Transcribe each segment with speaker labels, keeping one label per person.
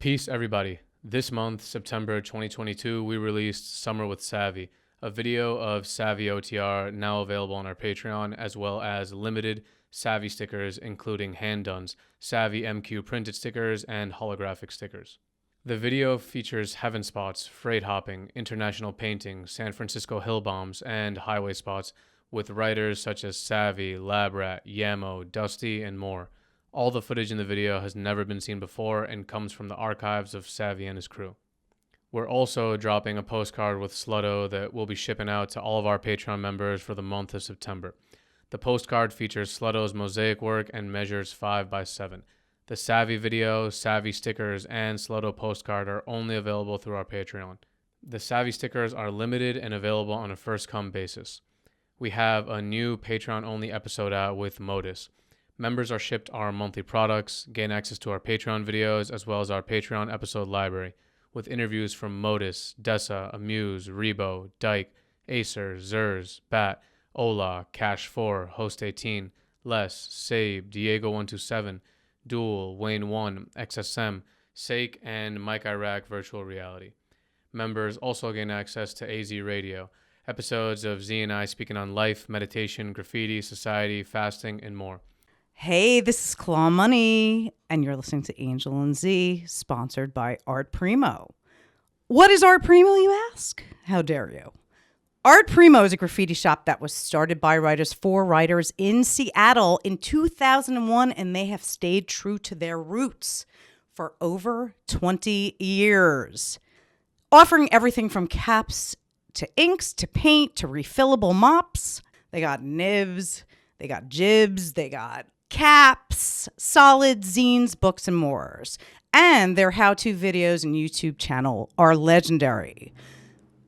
Speaker 1: Peace, everybody. This month, September 2022, we released Summer with SAVIE, a video of SAVIE OTR now available on our Patreon, as well as limited SAVIE stickers, including handguns, SAVIE MQ printed stickers, and holographic stickers. The video features heaven spots, freight hopping, international painting, San Francisco hill bombs, and highway spots with writers such as SAVIE, Labrat, Yamo, Dusty, and more. All the footage in the video has never been seen before and comes from the archives of SAVIE and his crew. We're also dropping a postcard with Slutto that we'll be shipping out to all of our Patreon members for the month of September. The postcard features Slutto's mosaic work and measures 5x7. The SAVIE video, SAVIE stickers, and Slutto postcard are only available through our Patreon. The SAVIE stickers are limited and available on a first-come basis. We have a new Patreon-only episode out with Modus. Members are shipped our monthly products, gain access to our Patreon videos, as well as our Patreon episode library, with interviews from Modus, Dessa, Amuse, Rebo, Dyke, Acer, Zers, Bat, Ola, Cash4, Host 18, Les, Sabe, Diego127, Duel, Wayne 1, XSM, Sake, and Mike Iraq Virtual Reality. Members also gain access to AZ Radio, episodes of Z and I speaking on life, meditation, graffiti, society, fasting, and more.
Speaker 2: Hey, this is Claw Money, and you're listening to Angel and Z, sponsored by Art Primo. What is Art Primo, you ask? How dare you? Art Primo is a graffiti shop that was started by writers for writers in Seattle in 2001, and they have stayed true to their roots for over 20 years, offering everything from caps to inks to paint to refillable mops. They got nibs, they got jibs, they got caps, solid zines, books, and more. And their how-to videos and YouTube channel are legendary.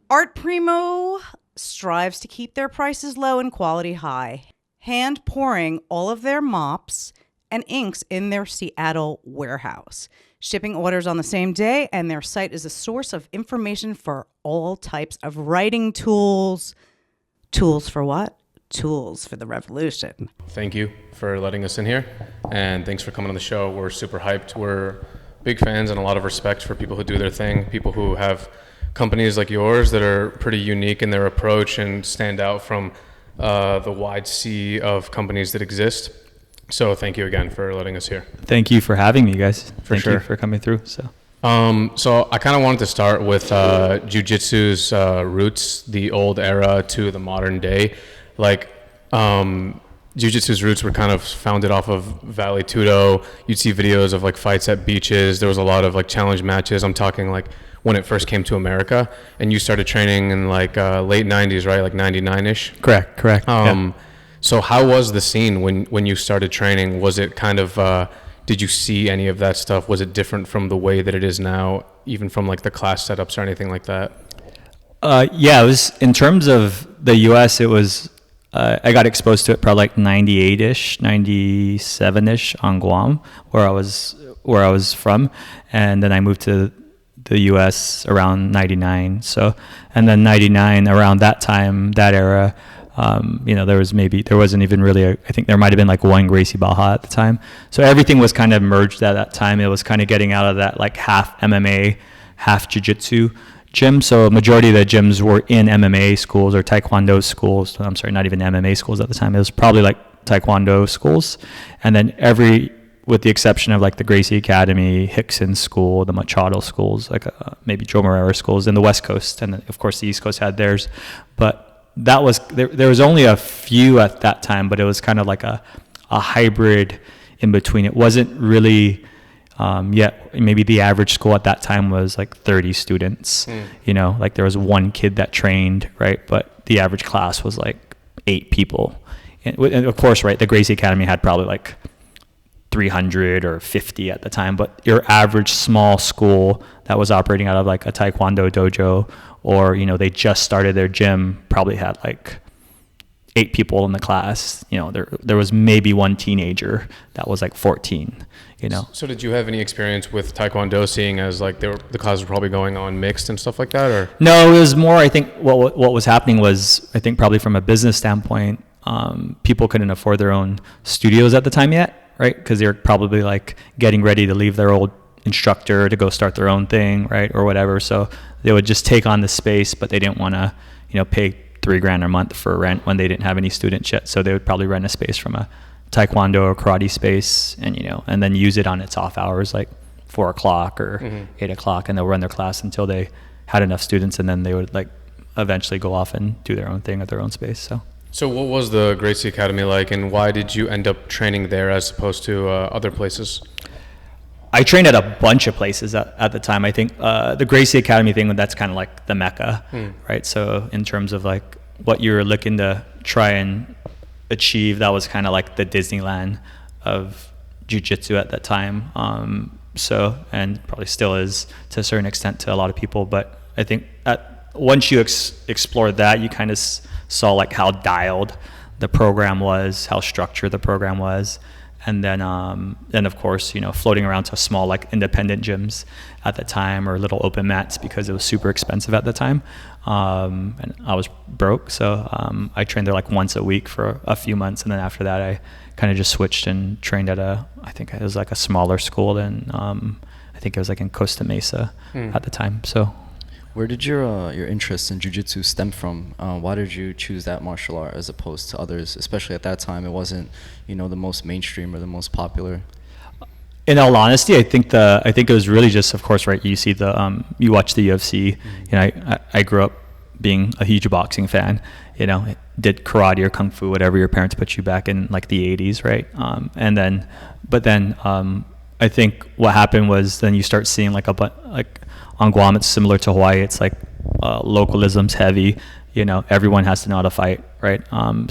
Speaker 2: Art Primo strives to keep their prices low and quality high, hand pouring all of their mops and inks in their Seattle warehouse, shipping orders on the same day, and their site is a source of information for all types of writing tools. Tools for what? Tools for the revolution.
Speaker 1: Thank you for letting us in here, and thanks for coming on the show. We're super hyped. We're big fans and a lot of respect for people who do their thing, people who have companies like yours that are pretty unique in their approach and stand out from the wide sea of companies that exist. So thank you again for letting us here.
Speaker 3: Thank you for having me, guys. Thank
Speaker 1: sure.
Speaker 3: you for coming through. So
Speaker 1: I kind of wanted to start with Jiu-Jitsu's roots, the old era to the modern day. Like, Jiu-Jitsu's roots were kind of founded off of Vale Tudo. You'd see videos of like fights at beaches. There was a lot of like challenge matches. I'm talking like when it first came to America, and you started training in like late 90s, right? Like 99-ish.
Speaker 3: Correct. Yeah.
Speaker 1: So how was the scene when you started training? Was it kind of, did you see any of that stuff? Was it different from the way that it is now, even from like the class setups or anything like that?
Speaker 3: Yeah, it was, in terms of the US, it was, I got exposed to it probably like 98-ish, 97-ish on Guam, where I was from. And then I moved to the US around 99. So, and then 99, around that time, that era, there wasn't even really I think there might've been like one Gracie Baja at the time. So everything was kind of merged at that time. It was kind of getting out of that like half MMA, half jiu-jitsu gym. So a majority of the gyms were in MMA schools or Taekwondo schools. I'm sorry, not even MMA schools at the time. It was probably like Taekwondo schools. And then with the exception of like the Gracie Academy, Hickson School, the Machado schools, like maybe Joe Moreira schools in the West Coast. And then of course the East Coast had theirs. But that was, there was only a few at that time, but it was kind of like a hybrid in between. It wasn't really, yet maybe the average school at that time was like 30 students, like there was one kid that trained, right? But the average class was like 8 people. And of course, right, the Gracie Academy had probably like 300 or 50 at the time, but your average small school that was operating out of like a Taekwondo dojo, or, they just started their gym, probably had like 8 people in the class. There was maybe one teenager that was like 14,
Speaker 1: So did you have any experience with Taekwondo, seeing as like the classes were probably going on mixed and stuff like that, or?
Speaker 3: No, it was more, I think what was happening was, I think probably from a business standpoint, people couldn't afford their own studios at the time yet, right? Because they're probably like getting ready to leave their old instructor to go start their own thing, right, or whatever. So they would just take on the space, but they didn't want to, pay $3,000 a month for rent when they didn't have any students yet. So they would probably rent a space from a taekwondo or karate space, and then use it on its off hours, like 4 o'clock or 8 o'clock, and they'll run their class until they had enough students, and then they would like eventually go off and do their own thing at their own space.
Speaker 1: So what was the Gracie Academy like, and why did you end up training there as opposed to other places?
Speaker 3: I trained at a bunch of places at the time. I think the Gracie Academy thing, that's kind of like the mecca, right? So in terms of like what you're looking to try and achieve, that was kind of like the Disneyland of jiu-jitsu at that time. And probably still is to a certain extent to a lot of people. But I think once you explored that, you kind of saw like how dialed the program was, how structured the program was. And then of course, floating around to small like independent gyms at the time, or little open mats, because it was super expensive at the time. And I was broke, so I trained there like once a week for a few months, and then after that, I kind of just switched and trained at I think it was like a smaller school than I think it was like in Costa Mesa at the time. So.
Speaker 4: Where did your interest in jiu-jitsu stem from? Why did you choose that martial art as opposed to others? Especially at that time, it wasn't, the most mainstream or the most popular.
Speaker 3: In all honesty, I think it was really just, of course, right. You see you watch the UFC. I grew up being a huge boxing fan. Did karate or kung fu, whatever your parents put you back in like the 80s, right? But then I think what happened was then you start seeing like on Guam, it's similar to Hawaii. It's like localism's heavy. Everyone has to know how to fight, right? And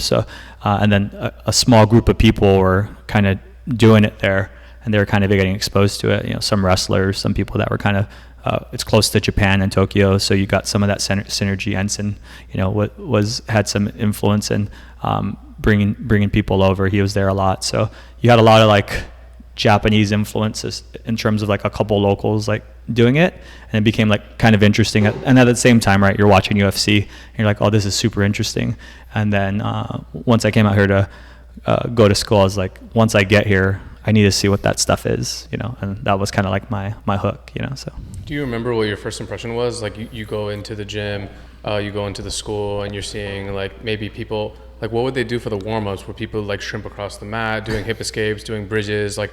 Speaker 3: then a small group of people were kind of doing it there, and they were kind of getting exposed to it. Some wrestlers, some people that were kind of it's close to Japan and Tokyo, so you got some of that synergy. Ensign, had some influence in bringing people over. He was there a lot, so you had a lot of like Japanese influences in terms of like a couple locals like doing it, and it became like kind of interesting. And at the same time, right, you're watching UFC and you're like, oh, this is super interesting. And then once I came out here to go to school, I was like, once I get here, I need to see what that stuff is, and that was kind of like my hook, so.
Speaker 1: Do you remember what your first impression was? Like you go into the gym, you go into the school, and you're seeing like maybe people, like what would they do for the warm-ups? Were people like shrimp across the mat, doing hip escapes, doing bridges? Like,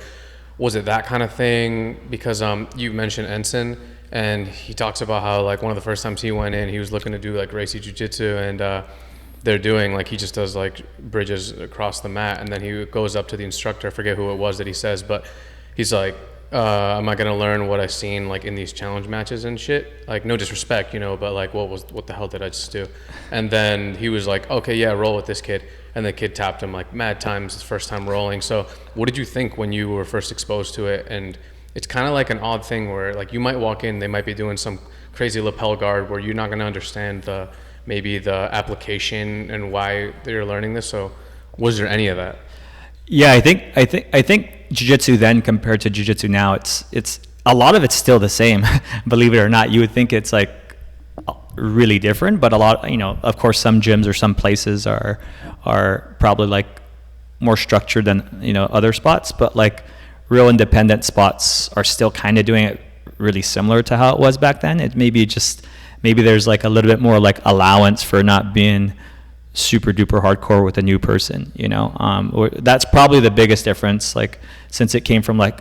Speaker 1: was it that kind of thing? Because you mentioned Ensign, and he talks about how like one of the first times he went in, he was looking to do like Gracie Jiu-Jitsu, and they're doing like, he just does like bridges across the mat, and then he goes up to the instructor, I forget who it was that he says, but he's like, am I gonna learn what I've seen like in these challenge matches and shit? Like, no disrespect, but like what the hell did I just do? And then he was like, okay, yeah, roll with this kid. And the kid tapped him like mad times his first time rolling. So what did you think when you were first exposed to it? And it's kind of like an odd thing where like you might walk in, they might be doing some crazy lapel guard where you're not going to understand maybe the application and why they're learning this. So was there any of that?
Speaker 3: Yeah, I think jiu-jitsu then compared to jiu-jitsu now, it's a lot of it's still the same. Believe it or not, you would think it's like really different, but a lot, of course, some gyms or some places are probably like more structured than other spots, but like real independent spots are still kind of doing it really similar to how it was back then. It maybe there's like a little bit more like allowance for not being super duper hardcore with a new person, that's probably the biggest difference, like since it came from like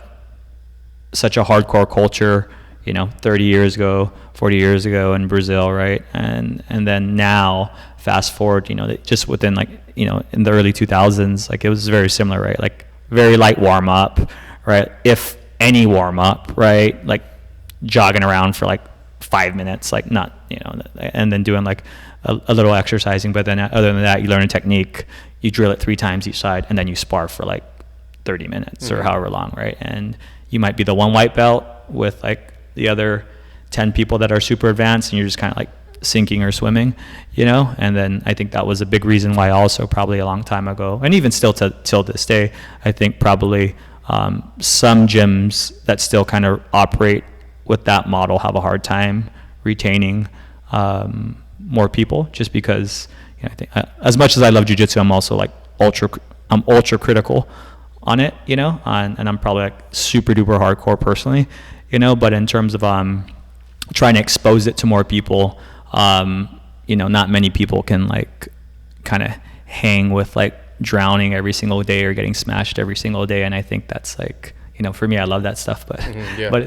Speaker 3: such a hardcore culture 30 years ago, 40 years ago in Brazil, right? And then now, fast forward, just within like, in the early 2000s, like it was very similar, right? Like very light warm up, right? If any warm up, right? Like jogging around for like 5 minutes, like not, and then doing like a little exercising. But then other than that, you learn a technique, you drill it 3 times each side, and then you spar for like 30 minutes or however long, right? And you might be the one white belt with like the other 10 people that are super advanced, and you're just kind of like sinking or swimming, and then I think that was a big reason why also probably a long time ago, and even still till this day, I think probably some gyms that still kind of operate with that model have a hard time retaining more people, just because I think as much as I love jiu-jitsu, I'm also like ultra critical on it, and I'm probably like super duper hardcore personally, but in terms of trying to expose it to more people, not many people can like kind of hang with like drowning every single day or getting smashed every single day. And I think that's like, for me, I love that stuff, but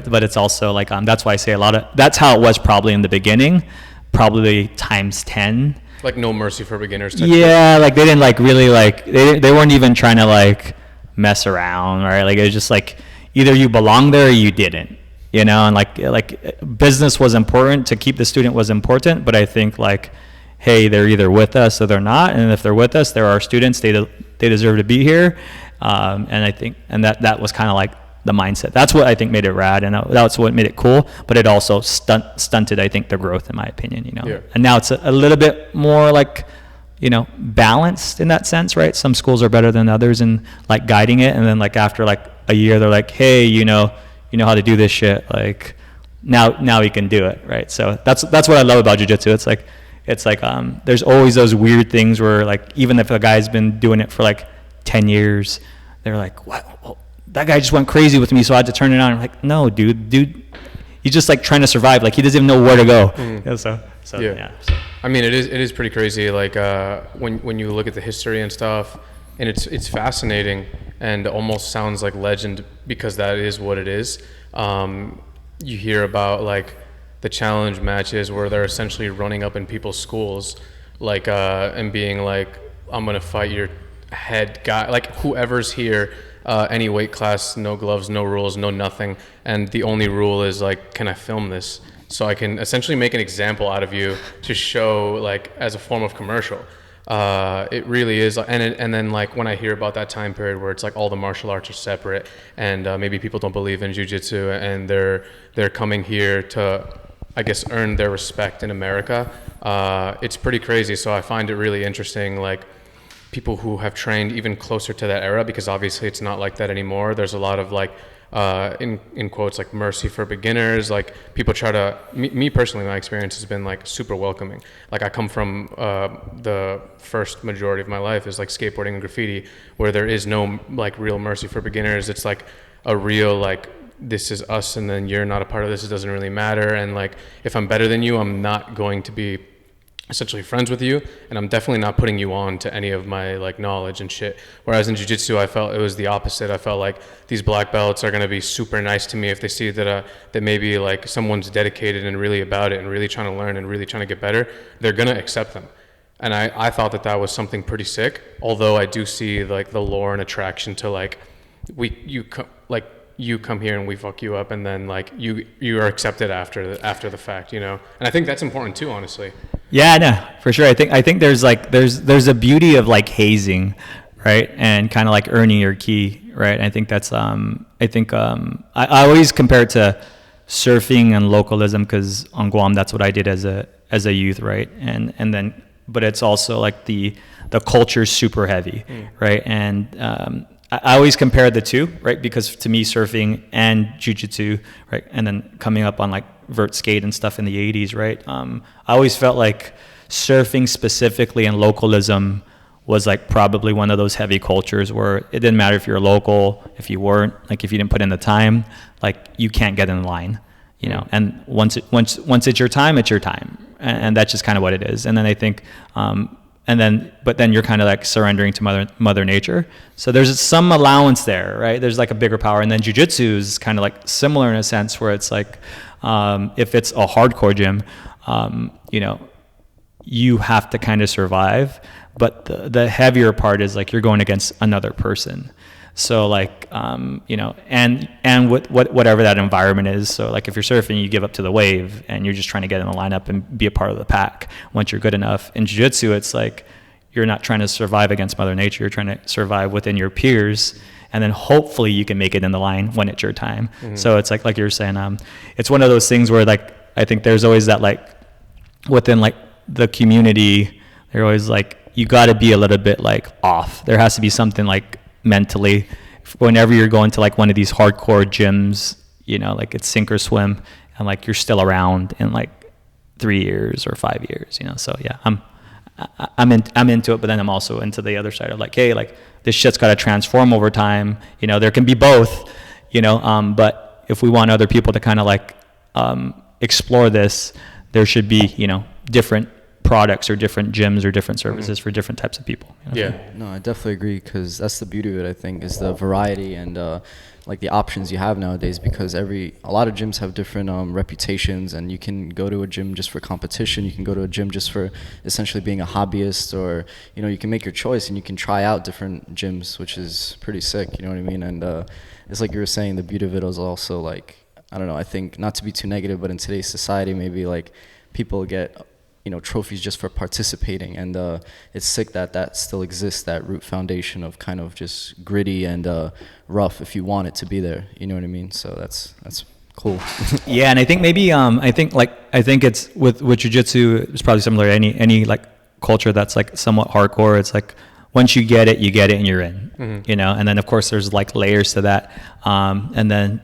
Speaker 3: but it's also like that's why I say that's how it was probably in the beginning, probably times 10.
Speaker 1: Like no mercy for beginners.
Speaker 3: Yeah, like they didn't like really like they weren't even trying to like mess around, right? Like it was just like either you belong there or you didn't, and like business was important, to keep the student was important, but I think like, hey, they're either with us or they're not, and if they're with us, they're our students, they deserve to be here, and I think that was kind of like the mindset. That's what I think made it rad, and that's what made it cool, but it also stunted, I think, the growth, in my opinion,
Speaker 1: Yeah.
Speaker 3: And now it's a little bit more like, balanced in that sense, right? Some schools are better than others in like guiding it, and then like after like a year, they're like, hey, you know how to do this shit, like now we can do it, right? So that's what I love about jiu-jitsu. It's like there's always those weird things where like even if a guy's been doing it for like 10 years, they're like, what? Well, that guy just went crazy with me, so I had to turn it on. I'm like, no, dude, he's just like trying to survive. Like he doesn't even know where to go. Yeah.
Speaker 1: I mean, it is pretty crazy. Like when you look at the history and stuff, and it's fascinating and almost sounds like legend, because that is what it is. You hear about like the challenge matches where they're essentially running up in people's schools, like and being like, I'm gonna fight your head guy, like whoever's here. Any weight class, no gloves, no rules, no nothing, and the only rule is like, can I film this so I can essentially make an example out of you to show like as a form of commercial. It really is, and then like when I hear about that time period where it's like all the martial arts are separate, and maybe people don't believe in jiu-jitsu, and they're coming here to, I guess, earn their respect in America. It's pretty crazy. So I find it really interesting, like people who have trained even closer to that era, because obviously it's not like that anymore. There's a lot of like, in quotes, like mercy for beginners. Like people try to, me personally, my experience has been like super welcoming. Like I come from the first majority of my life is like skateboarding and graffiti, where there is no like real mercy for beginners. It's like a real like, this is us and then you're not a part of this. It doesn't really matter. And like, if I'm better than you, I'm not going to be essentially friends with you, and I'm definitely not putting you on to any of my like knowledge and shit. Whereas in jiu-jitsu, I felt it was the opposite. I felt like these black belts are going to be super nice to me if they see that that maybe like someone's dedicated and really about it and really trying to learn and really trying to get better. They're going to accept them. And I thought that was something pretty sick, although I do see like the lure and attraction to like you come here and we fuck you up, and then like you are accepted after the fact, and I think that's important too, honestly.
Speaker 3: Yeah, no, for sure. I think there's a beauty of like hazing, right, and kind of like earning your key, right. I think that's I always compare it to surfing and localism, because on Guam that's what I did as a youth, right, and then but it's also like the culture's super heavy, right, and I always compare the two, right? Because to me, surfing and jiu-jitsu, right? And then coming up on like vert skate and stuff in the 80s, right? I always felt like surfing specifically and localism was like probably one of those heavy cultures where it didn't matter if you're local, if you weren't, like if you didn't put in the time, like you can't get in line, and once it's your time, it's your time. And that's just kind of what it is. And then I think, but then you're kind of like surrendering to mother nature. So there's some allowance there, right? There's like a bigger power. And then jiu-jitsu is kind of like similar in a sense where it's like, if it's a hardcore gym, you have to kind of survive. But the heavier part is like you're going against another person. So like, and whatever that environment is. So like if you're surfing, you give up to the wave and you're just trying to get in the lineup and be a part of the pack once you're good enough. In jiu-jitsu, it's like, you're not trying to survive against mother nature. You're trying to survive within your peers. And then hopefully you can make it in the line when it's your time. Mm-hmm. So it's like you're saying, it's one of those things where like, I think there's always that like within like the community, they're always like, you got to be a little bit like off. There has to be something like mentally, whenever you're going to like one of these hardcore gyms, like it's sink or swim, and like you're still around in like 3 years or 5 years, so yeah, I'm into it, but then I'm also into the other side of like, hey, like this shit's got to transform over time, there can be both, but if we want other people to kind of like explore this, there should be, you know, different products or different gyms or different services for different types of people. You know?
Speaker 1: Yeah.
Speaker 4: No, I definitely agree, because that's the beauty of it, I think, is the variety and like the options you have nowadays, because a lot of gyms have different reputations, and you can go to a gym just for competition, you can go to a gym just for essentially being a hobbyist, or, you know, you can make your choice and you can try out different gyms, which is pretty sick, you know what I mean? And it's like you were saying, the beauty of it is also like, I don't know, I think, not to be too negative, but in today's society, maybe like people get, you know, trophies just for participating, and it's sick that still exists, that root foundation of kind of just gritty and rough, if you want it to be there, you know what I mean? So that's cool.
Speaker 3: Yeah, and I think maybe I think it's with jiu-jitsu, it's probably similar to any like culture that's like somewhat hardcore. It's like once you get it and you're in, you know. And then of course there's like layers to that, and then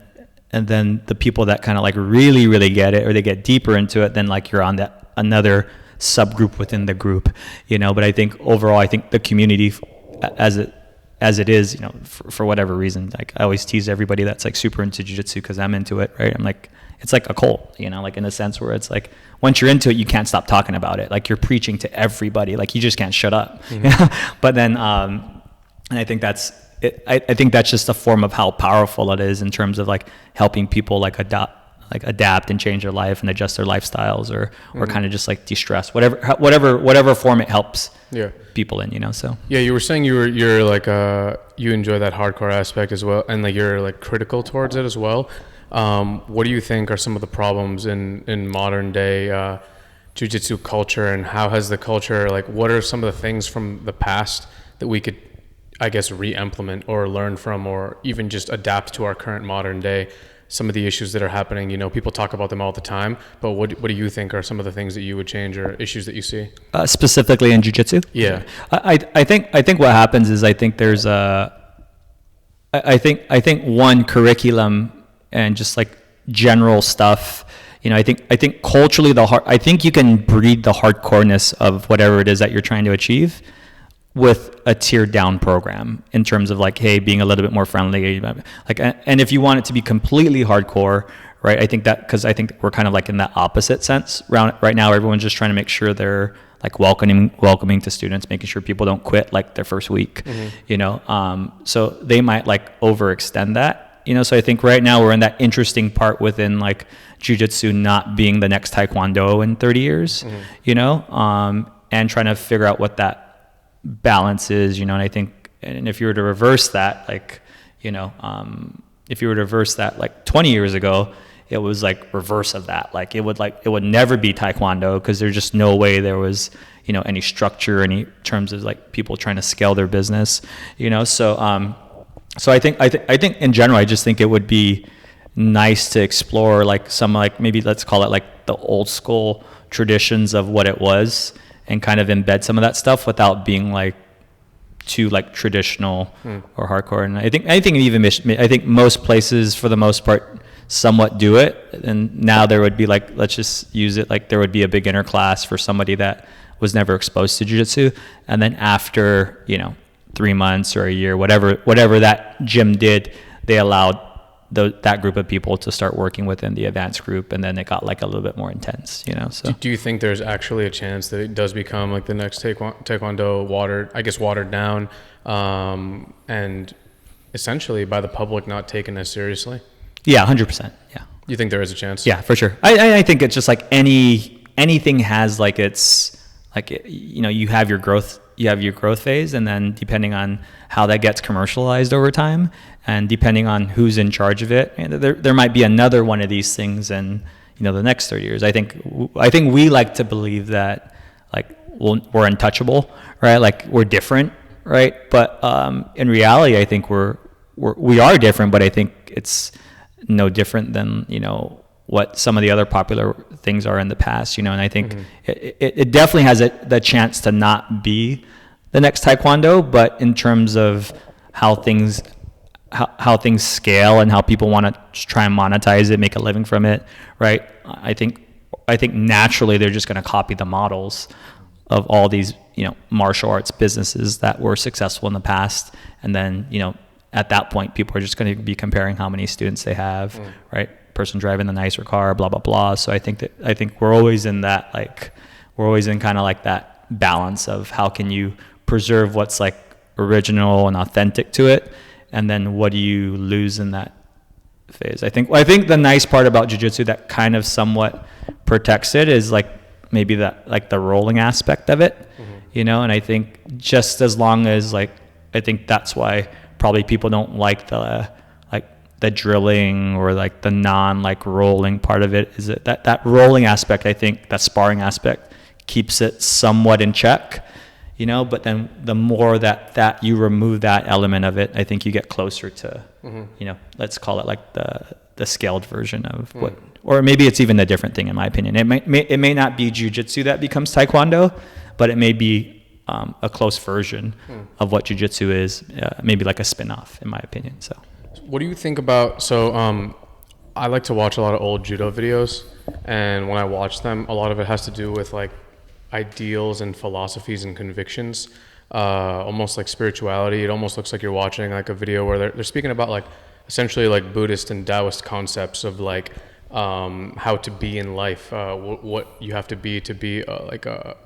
Speaker 3: the people that kind of like really get it, or they get deeper into it, then like you're on that another subgroup within the group, you know. But I think overall, I think the community as it is, you know, for whatever reason, like I always tease everybody that's like super into jiu-jitsu, because I'm into it, right? I'm like, it's like a cult, you know, like in a sense where it's like once you're into it, you can't stop talking about it, like you're preaching to everybody, like you just can't shut up. But then and I think that's it. I think that's just a form of how powerful it is in terms of like helping people like adapt and change their life and adjust their lifestyles, or kind of just like de-stress, whatever form it helps people in, you know. So
Speaker 1: yeah, you were saying you're like you enjoy that hardcore aspect as well, and like you're like critical towards it as well. What do you think are some of the problems in modern day jiu-jitsu culture, and how has the culture, like what are some of the things from the past that we could, I guess, re-implement or learn from, or even just adapt to our current modern day? Some of the issues that are happening, you know, people talk about them all the time, but what do you think are some of the things that you would change or issues that you see?
Speaker 3: Specifically in jiu-jitsu?
Speaker 1: Yeah.
Speaker 3: I think what happens is I think there's I think one, curriculum and just like general stuff, you know. I think culturally I think you can breed the hardcoreness of whatever it is that you're trying to achieve with a tiered down program, in terms of like, hey, being a little bit more friendly, like, and if you want it to be completely hardcore, right? I think that, because I think we're kind of like in that opposite sense right now. Everyone's just trying to make sure they're like welcoming to students, making sure people don't quit like their first week, you know. So they might like overextend that, you know. So I think right now we're in that interesting part within like jiu-jitsu not being the next taekwondo in 30 years, you know, and trying to figure out what that balance is, you know. And I think, and if you were to reverse that, like, you know, if you were to reverse that like 20 years ago, it was like reverse of that. Like it would never be taekwondo, because there's just no way there was, you know, any structure, any terms of like people trying to scale their business, you know. So I think in general, I just think it would be nice to explore like some, like maybe let's call it like the old school traditions of what it was, and kind of embed some of that stuff without being like too like traditional or hardcore. And I think most places for the most part somewhat do it. And now there would be like, let's just use it, like there would be a beginner class for somebody that was never exposed to jiu-jitsu, and then after, you know, 3 months or a year, whatever that gym did, they allowed that group of people to start working within the advanced group, and then it got like a little bit more intense, you know. So
Speaker 1: do you think there's actually a chance that it does become like the next taekwondo watered down, and essentially by the public not taken as seriously?
Speaker 3: Yeah, 100%. Yeah.
Speaker 1: You think there is a chance?
Speaker 3: Yeah, for sure. I think it's just like anything has like its, like, you know, you have your growth phase, and then depending on how that gets commercialized over time, and depending on who's in charge of it, there might be another one of these things in, you know, the next 30 years. I think we like to believe that like we're untouchable, right? Like we're different, right? But in reality, I think we are different, but I think it's no different than, you know, what some of the other popular things are in the past, you know. And I think it definitely has the chance to not be the next taekwondo, but in terms of how things scale and how people want to try and monetize it, make a living from it, right? I think naturally they're just going to copy the models of all these, you know, martial arts businesses that were successful in the past, and then, you know, at that point, people are just going to be comparing how many students they have, right? Person driving the nicer car, blah, blah, blah. So I think we're always in that, like, we're always in kind of like that balance of how can you preserve what's like original and authentic to it, and then what do you lose in that phase. I think the nice part about jiu-jitsu that kind of somewhat protects it is like maybe that, like the rolling aspect of it, you know. And I think just as long as, like, I think that's why probably people don't like the drilling or like the non like rolling part of it, is that rolling aspect. I think that sparring aspect keeps it somewhat in check, you know. But then the more that you remove that element of it, I think you get closer to, you know, let's call it like the scaled version of what, or maybe it's even a different thing in my opinion. It may not be jiu-jitsu that becomes taekwondo, but it may be a close version of what jiu-jitsu is, maybe like a spin-off in my opinion. So
Speaker 1: what do you think about, I like to watch a lot of old judo videos, and when I watch them, a lot of it has to do with like ideals and philosophies and convictions, almost like spirituality. It almost looks like you're watching like a video where they're speaking about like essentially like Buddhist and Taoist concepts of like how to be in life, what you have to be like a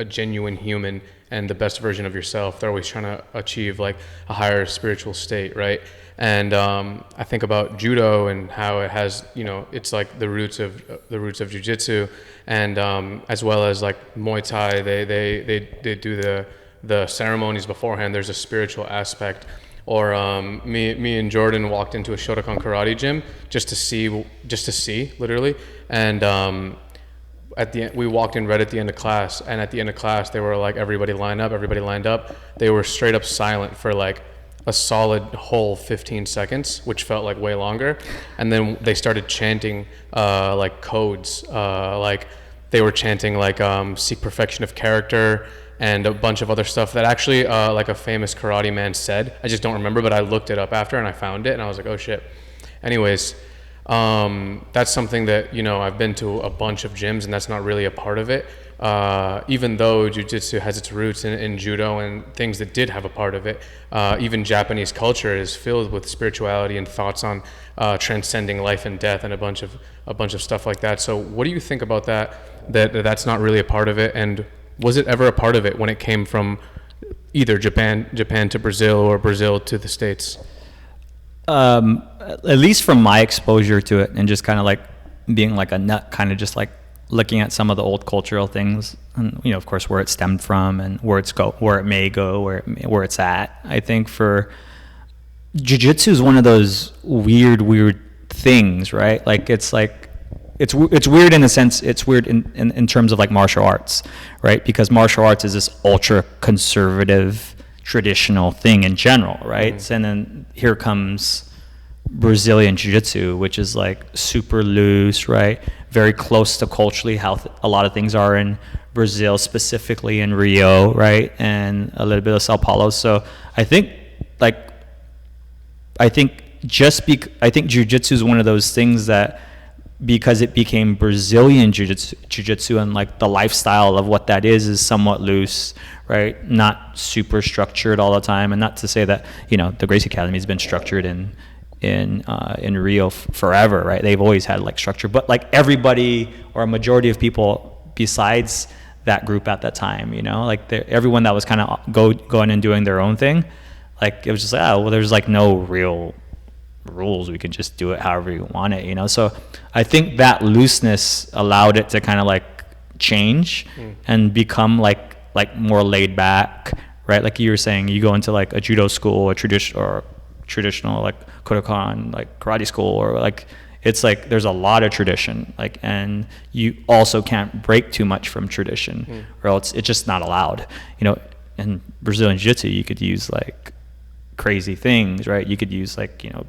Speaker 1: genuine human and the best version of yourself. They're always trying to achieve like a higher spiritual state, right? And I think about judo and how it has, you know, it's like the roots of jiu-jitsu, and as well as like Muay Thai. They do the ceremonies beforehand. There's a spiritual aspect. Or me and Jordan walked into a Shotokan karate gym just to see literally, and at the end, we walked in right at the end of class, and at the end of class they were like, everybody lined up. They were straight up silent for like a solid whole 15 seconds, which felt like way longer. And then they started chanting like codes, like they were chanting like seek perfection of character and a bunch of other stuff that actually like a famous karate man said. I just don't remember, but I looked it up after and I found it and I was like, oh shit. Anyways, that's something that, you know, I've been to a bunch of gyms and that's not really a part of it. Even though jiu-jitsu has its roots in judo and things that did have a part of it, even Japanese culture is filled with spirituality and thoughts on transcending life and death and a bunch of stuff like that. So what do you think about that's not really a part of it, and was it ever a part of it when it came from either Japan to Brazil or Brazil to the States?
Speaker 3: At least from my exposure to it and just kind of like being like a nut, kind of just like looking at some of the old cultural things and, you know, of course, where it stemmed from and where it may go, where it's at. I think for jiu-jitsu is one of those weird things, right? Like it's weird in a sense. It's weird in terms of like martial arts, right? Because martial arts is this ultra conservative traditional thing in general, right? And then here comes Brazilian Jiu-Jitsu, which is like super loose, right? Very close to culturally how a lot of things are in Brazil, specifically in Rio, right? And a little bit of Sao Paulo. So I think Jiu-Jitsu is one of those things that, because it became Brazilian jiu-jitsu and like the lifestyle of what that is somewhat loose, right? Not super structured all the time. And not to say that, you know, the Gracie Academy has been structured in Rio forever, right? They've always had like structure, but like everybody or a majority of people besides that group at that time, you know, like everyone that was kind of going and doing their own thing, like it was just like, oh, well, there's like no real rules, we can just do it however you want it, you know. So I think that looseness allowed it to kind of like change and become like more laid back, right? Like you were saying, you go into like a judo school or traditional like Kodokan like karate school, or like it's like there's a lot of tradition, like, and you also can't break too much from tradition or else it's just not allowed, you know. In Brazilian Jiu-Jitsu you could use like crazy things, right? You could use like, you know,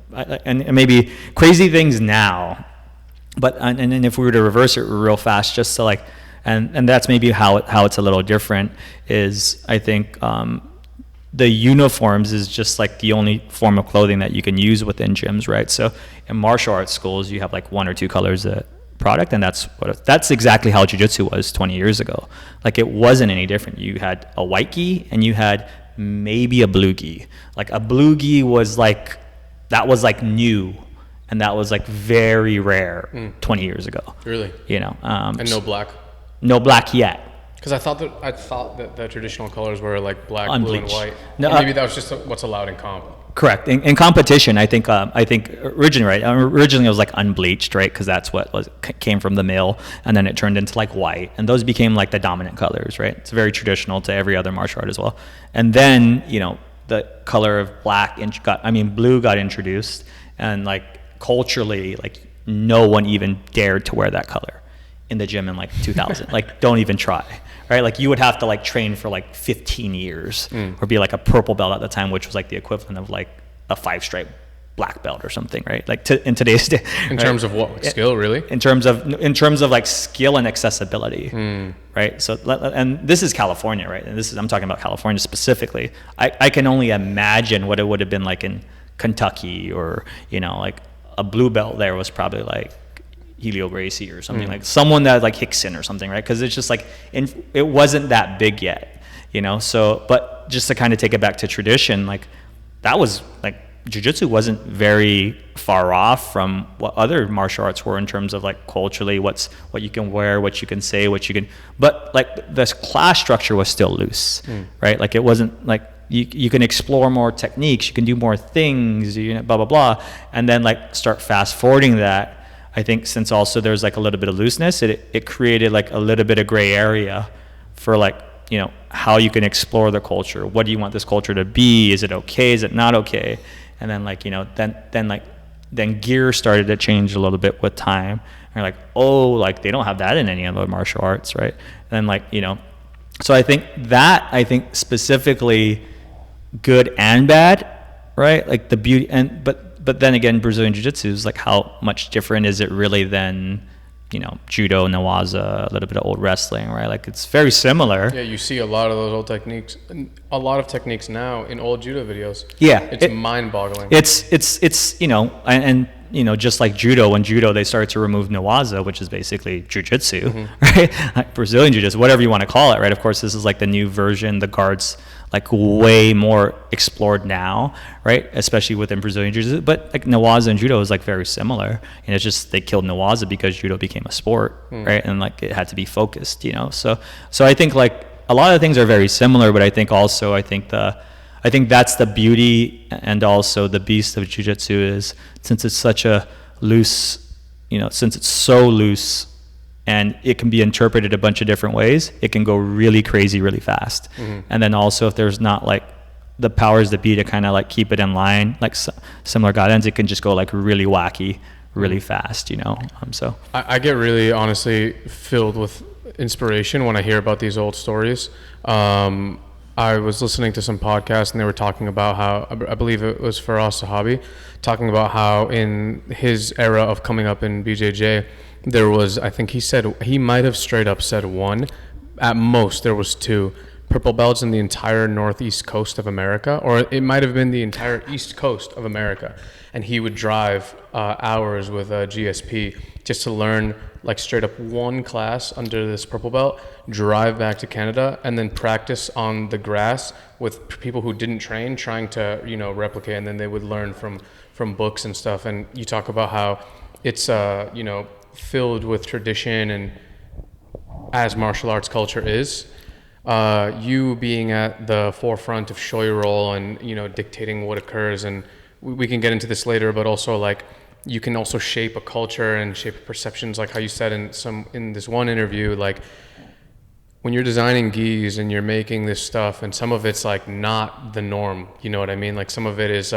Speaker 3: and maybe crazy things now, but and then if we were to reverse it real fast, just to like, and that's maybe how it's a little different, is I think the uniforms is just like the only form of clothing that you can use within gyms, right? So in martial arts schools you have like one or two colors of product, and that's exactly how jiu-jitsu was 20 years ago. Like it wasn't any different. You had a white gi and you had maybe a blue gi. Like a blue gi was like, that was like new, and that was like very rare 20 years ago.
Speaker 1: Really?
Speaker 3: You know,
Speaker 1: And no black?
Speaker 3: no black yet.
Speaker 1: Because I thought that the traditional colors were like black, blue, and
Speaker 3: Unbleached.
Speaker 1: white.
Speaker 3: No,
Speaker 1: Or maybe that was just what's allowed in comp.
Speaker 3: Correct. In competition, I think originally, right? Originally it was like unbleached, right? Because that's what came from the mill, and then it turned into like white, and those became like the dominant colors, right? It's very traditional to every other martial art as well. And then, you know, the color of blue got introduced, and like culturally, like no one even dared to wear that color in the gym in like 2000. Like, don't even try. Right, like you would have to like train for like 15 years or be like a purple belt at the time, which was like the equivalent of like a 5-stripe black belt or something, right? Like in today's day.
Speaker 1: In terms of what skill, really?
Speaker 3: In terms of like skill and accessibility, right? So, and this is California, right? And I'm talking about California specifically. I can only imagine what it would have been like in Kentucky, or, you know, like a blue belt there was probably like Helio Gracie or something, like someone that like Hickson or something, right? Because it's just like, it wasn't that big yet, you know? So, but just to kind of take it back to tradition, like that was like, jiu-jitsu wasn't very far off from what other martial arts were in terms of like culturally, what you can wear, what you can say, but like this class structure was still loose, right? Like it wasn't like, you can explore more techniques, you can do more things, you know, blah, blah, blah. And then like start fast forwarding that. I think since also there's like a little bit of looseness, it created like a little bit of gray area for like, you know, how you can explore the culture. What do you want this culture to be? Is it okay? Is it not okay? And then like, you know, then gear started to change a little bit with time. And you're like, oh, like they don't have that in any other martial arts, right? And then like, you know, so I think specifically good and bad, right? Like the beauty but then again, Brazilian Jiu-Jitsu is like, how much different is it really than, you know, Judo, Nawaza, a little bit of old wrestling, right? Like it's very similar.
Speaker 1: Yeah, you see a lot of those old techniques, a lot of techniques now in old Judo videos.
Speaker 3: Yeah.
Speaker 1: It's mind-boggling.
Speaker 3: It's you know, and you know, just like Judo, when Judo, they started to remove Nawaza, which is basically Jiu-Jitsu, right? Like Brazilian Jiu-Jitsu, whatever you want to call it, right? Of course, this is like the new version, the guards like way more explored now, right? Especially within Brazilian Jiu-Jitsu. But like Nawaza and Judo is like very similar. And it's just they killed Nawaza because Judo became a sport, right? And like it had to be focused, you know? So I think like a lot of things are very similar, but I think that's the beauty and also the beast of Jiu-Jitsu is, since it's such a loose, you know, since it's so loose and it can be interpreted a bunch of different ways, it can go really crazy really fast. And then also if there's not like the powers that be to kind of like keep it in line, like similar guidelines, it can just go like really wacky really fast, you know? So
Speaker 1: I get really honestly filled with inspiration when I hear about these old stories. I was listening to some podcast and they were talking about how, I believe it was Faraz Sahabi, talking about how in his era of coming up in BJJ, there was, I think he might have straight up said one, at most there was 2 purple belts in the entire northeast coast of America, or it might have been the entire east coast of America. And he would drive hours with a GSP just to learn like straight up one class under this purple belt, drive back to Canada, and then practice on the grass with people who didn't train, trying to, you know, replicate, and then they would learn from books and stuff. And you talk about how it's, you know, filled with tradition, and as martial arts culture is, you being at the forefront of Shoyoroll and, you know, dictating what occurs, and we can get into this later, but also like you can also shape a culture and shape perceptions, like how you said in this one interview, like when you're designing gis and you're making this stuff and some of it's like not the norm, you know what I mean? Like some of it is,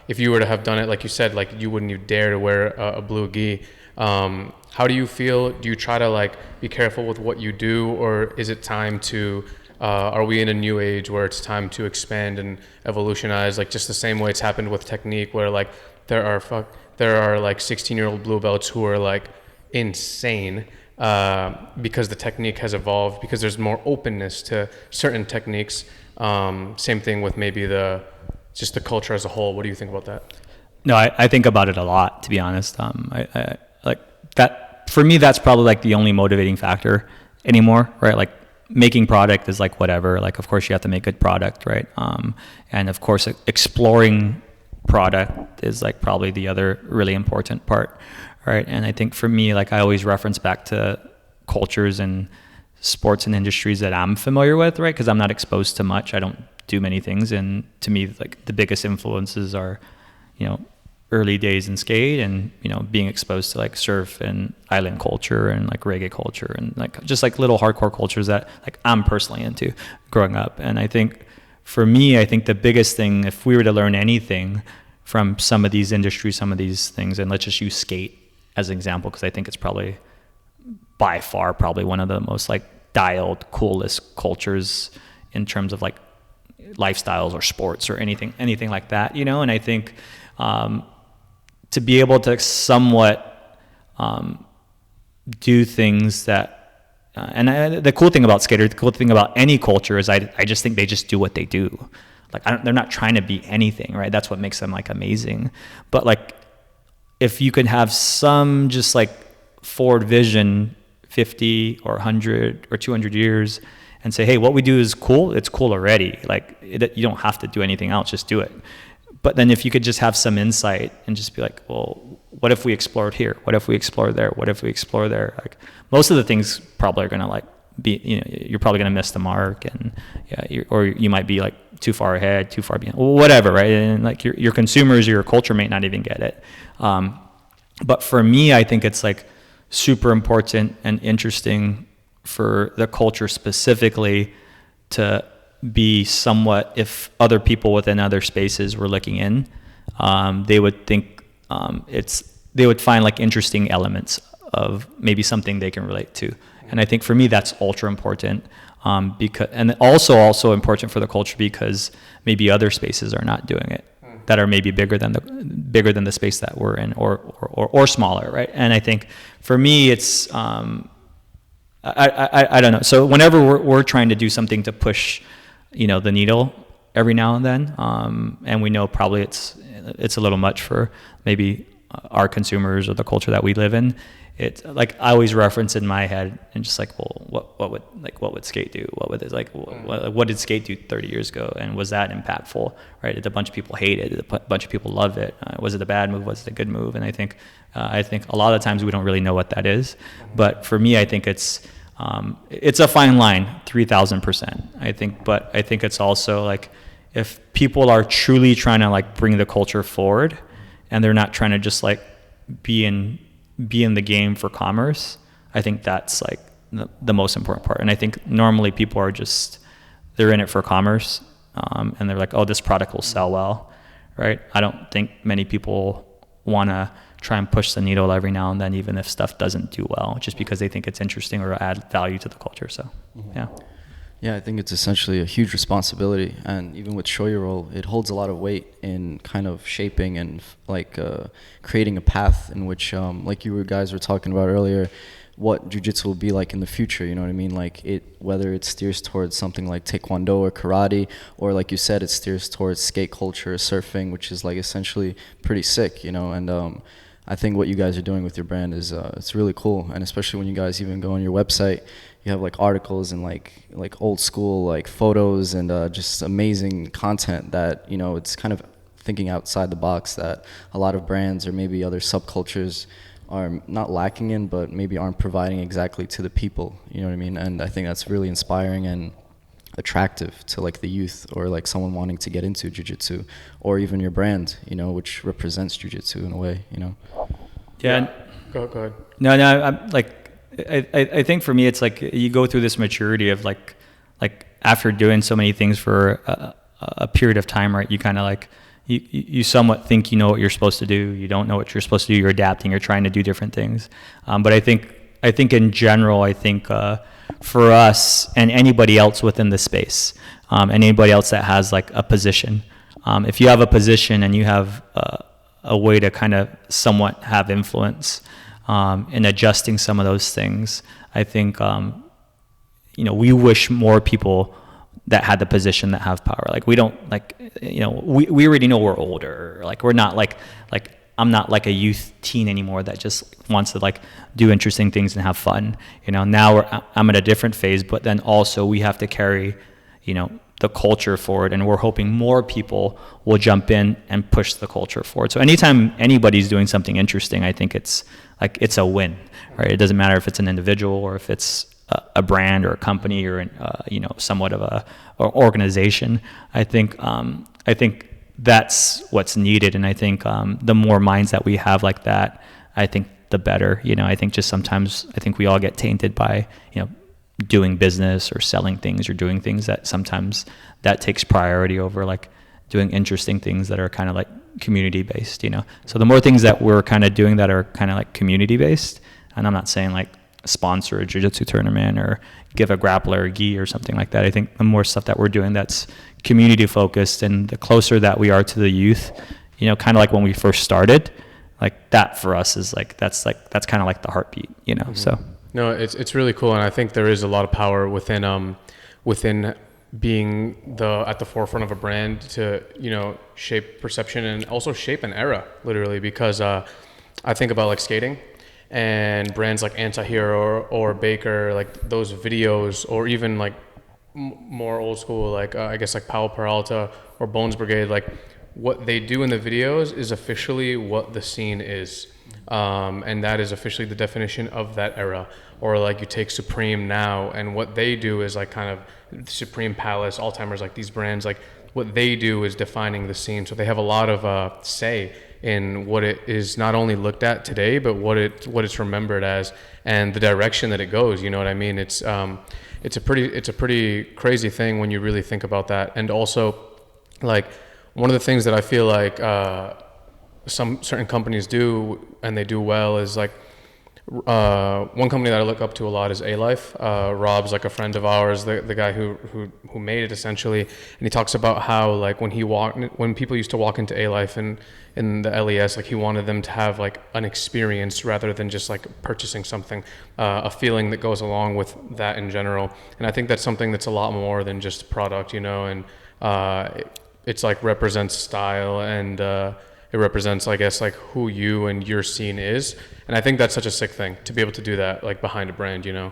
Speaker 1: if you were to have done it, like you said, like you wouldn't even dare to wear a blue gi. How do you feel? Do you try to like be careful with what you do, or is it time to, are we in a new age where it's time to expand and evolutionize, like just the same way it's happened with technique, where like there are like 16-year-old blue belts who are like insane because the technique has evolved, because there's more openness to certain techniques. Same thing with maybe just the culture as a whole. What do you think about that?
Speaker 3: No, I think about it a lot, to be honest. I like that. For me, that's probably like the only motivating factor anymore, right? Like making product is like whatever. Like, of course, you have to make good product, right? And of course, exploring product is like probably the other really important part, right? And I think for me, like I always reference back to cultures and sports and industries that I'm familiar with, right? Because I'm not exposed to much. I don't do many things, and to me, like the biggest influences are, you know, early days in skate, and you know, being exposed to like surf and island culture and like reggae culture and like just like little hardcore cultures that like I'm personally into growing up. And I think for me, I think the biggest thing, if we were to learn anything from some of these industries, some of these things, and let's just use skate as an example, because I think it's probably by far probably one of the most like dialed, coolest cultures in terms of like lifestyles or sports or anything like that, you know. And I think to be able to somewhat do things that the cool thing about skater, the cool thing about any culture is I just think they just do what they do. Like they're not trying to be anything, right? That's what makes them like amazing. But like if you could have some just like forward vision 50 or 100 or 200 years and say, hey, what we do is cool. It's cool already. Like you don't have to do anything else, just do it. But then if you could just have some insight and just be like, well, what if we explored here? What if we explored there? What if we explore there? Like most of the things probably are going to like be, you know, you're probably going to miss the mark, and yeah, or you might be like too far ahead, too far behind, whatever, right? And like your consumers, your culture may not even get it. But for me, I think it's like super important and interesting for the culture specifically to be somewhat, if other people within other spaces were looking in, they would think they would find like interesting elements of maybe something they can relate to. And I think for me that's ultra important, because, and also important for the culture because maybe other spaces are not doing it, that are maybe bigger than the space that we're in, or smaller, right? And I think for me it's I don't know. So whenever we're trying to do something to push, you know, the needle every now and then, and we know probably it's a little much for maybe our consumers or the culture that we live in. It's like I always reference in my head and just like, well, what would skate do? What would it like? What did skate do 30 years ago? And was that impactful? Right? Did a bunch of people hate it? Did a bunch of people love it? Was it a bad move? Was it a good move? And I think a lot of times we don't really know what that is. But for me, I think it's a fine line, 3,000%. I think, but I think it's also like if people are truly trying to like bring the culture forward, and they're not trying to just like be in the game for commerce, I think that's like the most important part. And I think normally people are just, they're in it for commerce, and they're like, oh, this product will sell well, right? I don't think many people want to try and push the needle every now and then, even if stuff doesn't do well, just because they think it's interesting or add value to the culture. So, yeah.
Speaker 4: Yeah, I think it's essentially a huge responsibility, and even with Shoyoroll, it holds a lot of weight in kind of shaping and like creating a path in which, like you guys were talking about earlier, what jiu-jitsu will be like in the future. You know what I mean? Like whether it steers towards something like taekwondo or karate, or like you said, it steers towards skate culture or surfing, which is like essentially pretty sick, you know. And I think what you guys are doing with your brand is it's really cool, and especially when you guys even go on your website, you have like articles and like old school like photos and just amazing content that, you know, it's kind of thinking outside the box that a lot of brands or maybe other subcultures are not lacking in, but maybe aren't providing exactly to the people. You know what I mean? And I think that's really inspiring and attractive to like the youth, or like someone wanting to get into jiu-jitsu, or even your brand, you know, which represents jiu-jitsu in a way, you know.
Speaker 3: Yeah.
Speaker 1: Go ahead.
Speaker 3: No, I'm like, I think for me it's like you go through this maturity of like after doing so many things for a period of time, right? You kind of like you somewhat think you know what you're supposed to do. You don't know what you're supposed to do. You're adapting. You're trying to do different things. But I think in general, I think for us and anybody else within the space, and anybody else that has like a position, if you have a position and you have a way to kind of somewhat have influence in adjusting some of those things, I think you know, we wish more people that had the position that have power. Like we don't like, you know, we already know we're older. Like we're not like I'm not like a youth teen anymore that just wants to like do interesting things and have fun. You know, now I'm at a different phase, but then also we have to carry, you know, the culture forward, and we're hoping more people will jump in and push the culture forward. So anytime anybody's doing something interesting, I think it's a win, right? It doesn't matter if it's an individual or if it's a brand or a company or you know, somewhat of a organization. I think that's what's needed, and I think the more minds that we have like that, I think the better. You know, I think just sometimes I think we all get tainted by, you know, doing business or selling things or doing things that sometimes that takes priority over like doing interesting things that are kind of like community based, you know. So the more things that we're kind of doing that are kind of like community based, and I'm not saying like sponsor a jiu-jitsu tournament or give a grappler a gi or something like that. I think the more stuff that we're doing that's community focused, and the closer that we are to the youth, you know, kind of like when we first started, like that for us is like that's kind of like the heartbeat, you know. So
Speaker 1: no, it's really cool, and I think there is a lot of power within being at the forefront of a brand to, you know, shape perception and also shape an era, literally. Because I think about like skating and brands like Anti-Hero or Baker, like those videos, or even like more old school, like I guess like Powell Peralta or Bones Brigade, like what they do in the videos is officially what the scene is. And that is officially the definition of that era. Or like you take Supreme now, and what they do is like kind of Supreme Palace, Alzheimer's, like these brands, like what they do is defining the scene. So they have a lot of say in what it is not only looked at today, but what it's remembered as, and the direction that it goes. You know what I mean? It's a pretty crazy thing when you really think about that. And also, like, one of the things that I feel like some certain companies do, and they do well, is like one company that I look up to a lot is A-Life. Rob's like a friend of ours, the guy who made it essentially, and he talks about how like when people used to walk into A-Life and in the LES, like he wanted them to have like an experience rather than just like purchasing something, a feeling that goes along with that in general. And I think that's something that's a lot more than just a product, you know, and it's like represents style, and it represents, I guess, like who you and your scene is. And I think that's such a sick thing to be able to do that, like behind a brand, you know?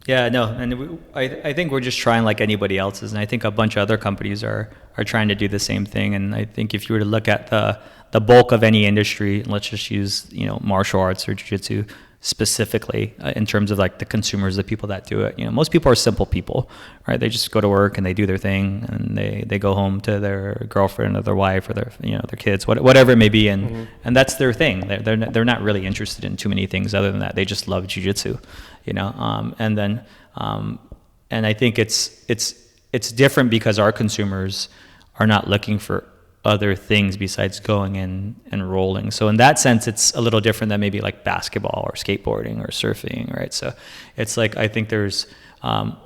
Speaker 3: Yeah, no, and I think we're just trying like anybody else's, and I think a bunch of other companies are trying to do the same thing. And I think if you were to look at the bulk of any industry, let's just use, you know, martial arts or jiu-jitsu specifically, in terms of like the consumers, the people that do it, you know, most people are simple people, right? They just go to work and they do their thing, and they go home to their girlfriend or their wife or their, you know, their kids, whatever it may be, and and that's their thing. They're not really interested in too many things other than that. They just love jiu-jitsu, you know. And then and I think it's different because our consumers are not looking for other things besides going in and rolling. So in that sense, it's a little different than maybe like basketball or skateboarding or surfing, right? So it's like, I think there's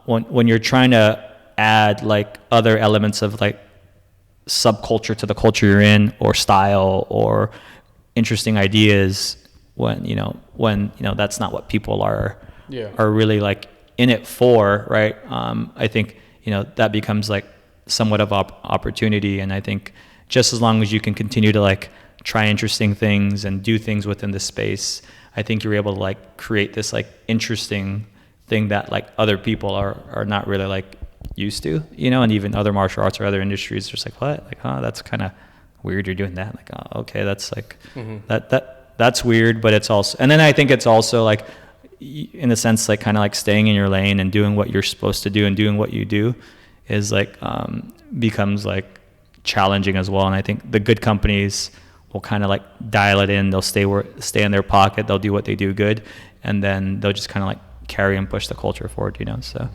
Speaker 3: when you're trying to add like other elements of like subculture to the culture you're in, or style or interesting ideas, when that's not what people are really like in it for, right? I think, you know, that becomes like somewhat of opportunity. And I think just as long as you can continue to like try interesting things and do things within the space, I think you're able to like create this like interesting thing that like other people are not really like used to, you know. And even other martial arts or other industries are just like, what, like, oh, that's kind of weird you're doing that, like, oh, okay, that's like that's weird. But it's also, and then I think it's also like, in a sense, like kind of like staying in your lane and doing what you're supposed to do and doing what you do is like becomes like challenging as well. And I think the good companies will kind of like dial it in. They'll stay in their pocket. They'll do what they do good, and then they'll just kind of like carry and push the culture forward, you know. So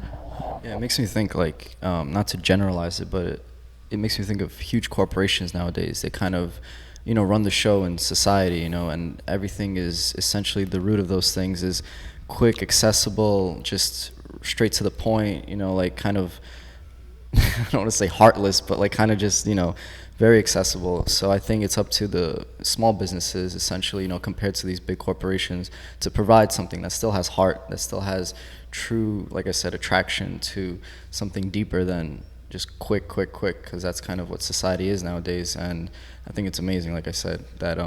Speaker 4: yeah, it makes me think like, not to generalize it, but it makes me think of huge corporations nowadays. They kind of, you know, run the show in society, you know, and everything is essentially, the root of those things is quick, accessible, just straight to the point, you know, like kind of I don't want to say heartless, but like kind of just, you know, very accessible. So I think it's up to the small businesses, essentially, you know, compared to these big corporations, to provide something that still has heart, that still has true, like I said, attraction to something deeper than just quick, because that's kind of what society is nowadays. And I think it's amazing, like I said, that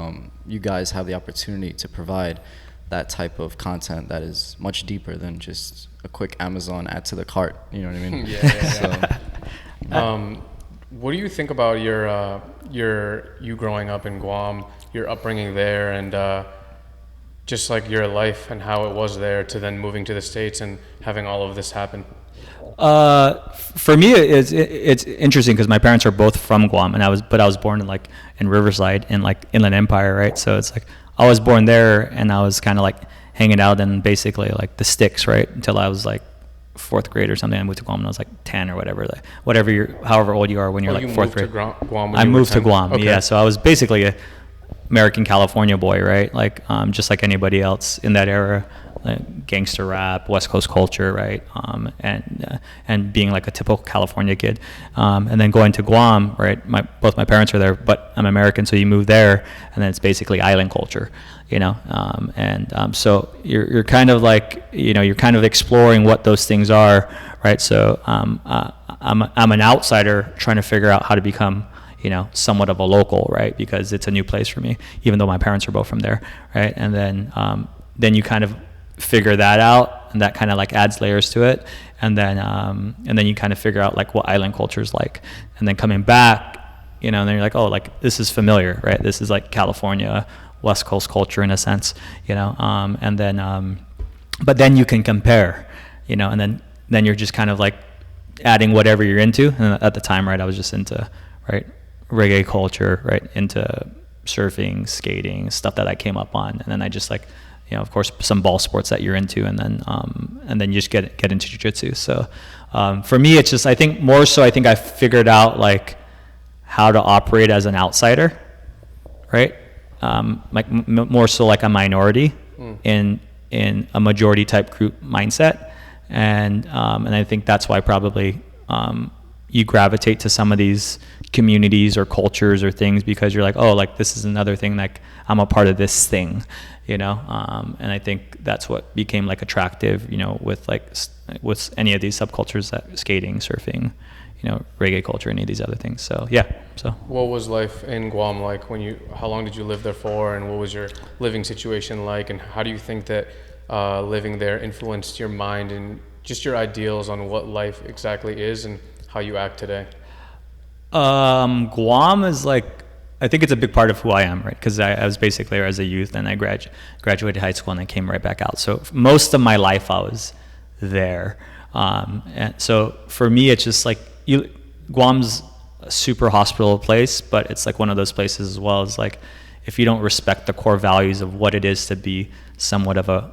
Speaker 4: you guys have the opportunity to provide that type of content that is much deeper than just a quick Amazon add to the cart. You know what I mean?
Speaker 1: So, what do you think about you growing up in Guam, your upbringing there, and just like your life and how it was there to then moving to the States and having all of this happen?
Speaker 3: For me, it's interesting because my parents are both from Guam, and I was born in Riverside in like Inland Empire, right? So it's like I was born there, and I was kind of like hanging out in basically like the sticks, right, until I was like 4th grade or something. I moved to Guam when I was like 10 or whatever, however old you are when you're like 4th grade.
Speaker 1: Guam
Speaker 3: I moved to Guam,
Speaker 1: okay.
Speaker 3: yeah. So I was basically a American California boy, right? Like just like anybody else in that era, like gangster rap, West Coast culture, right? And being like a typical California kid, and then going to Guam, right? Both my parents are there, but I'm American, so you move there, and then it's basically island culture, you know. So you're kind of like, you know, you're kind of exploring what those things are, right? So I'm an outsider trying to figure out how to become, you know, somewhat of a local, right? Because it's a new place for me, even though my parents are both from there, right? And then you kind of figure that out, and that kind of like adds layers to it, and then you kind of figure out like what island culture is like, and then coming back, you know, and then you're like, oh, like this is familiar, right? This is like California, West Coast culture in a sense, you know, but then you can compare, you know, and then you're just kind of like adding whatever you're into, and at the time, right, I was just into, right, reggae culture, right, into surfing, skating, stuff that I came up on, and then I just like, you know, of course, some ball sports that you're into, and then you just get into jiu-jitsu. So for me, it's just, I think more so, I think I figured out like how to operate as an outsider, right? Like more so like a minority in a majority type group mindset, and I think that's why probably you gravitate to some of these communities or cultures or things, because you're like, oh, like this is another thing, like I'm a part of this thing, you know. And I think that's what became like attractive, you know, with any of these subcultures, that skating, surfing, you know, reggae culture, any of these other things. So yeah. So
Speaker 1: what was life in Guam like how long did you live there for, and what was your living situation like, and how do you think that living there influenced your mind and just your ideals on what life exactly is and how you act today?
Speaker 3: Guam is like, I think it's a big part of who I am, right? Because I was basically there as a youth, and I graduated high school, and I came right back out. So most of my life I was there. And so for me, it's just like, Guam's a super hospitable place, but it's like one of those places as well as like, if you don't respect the core values of what it is to be somewhat of a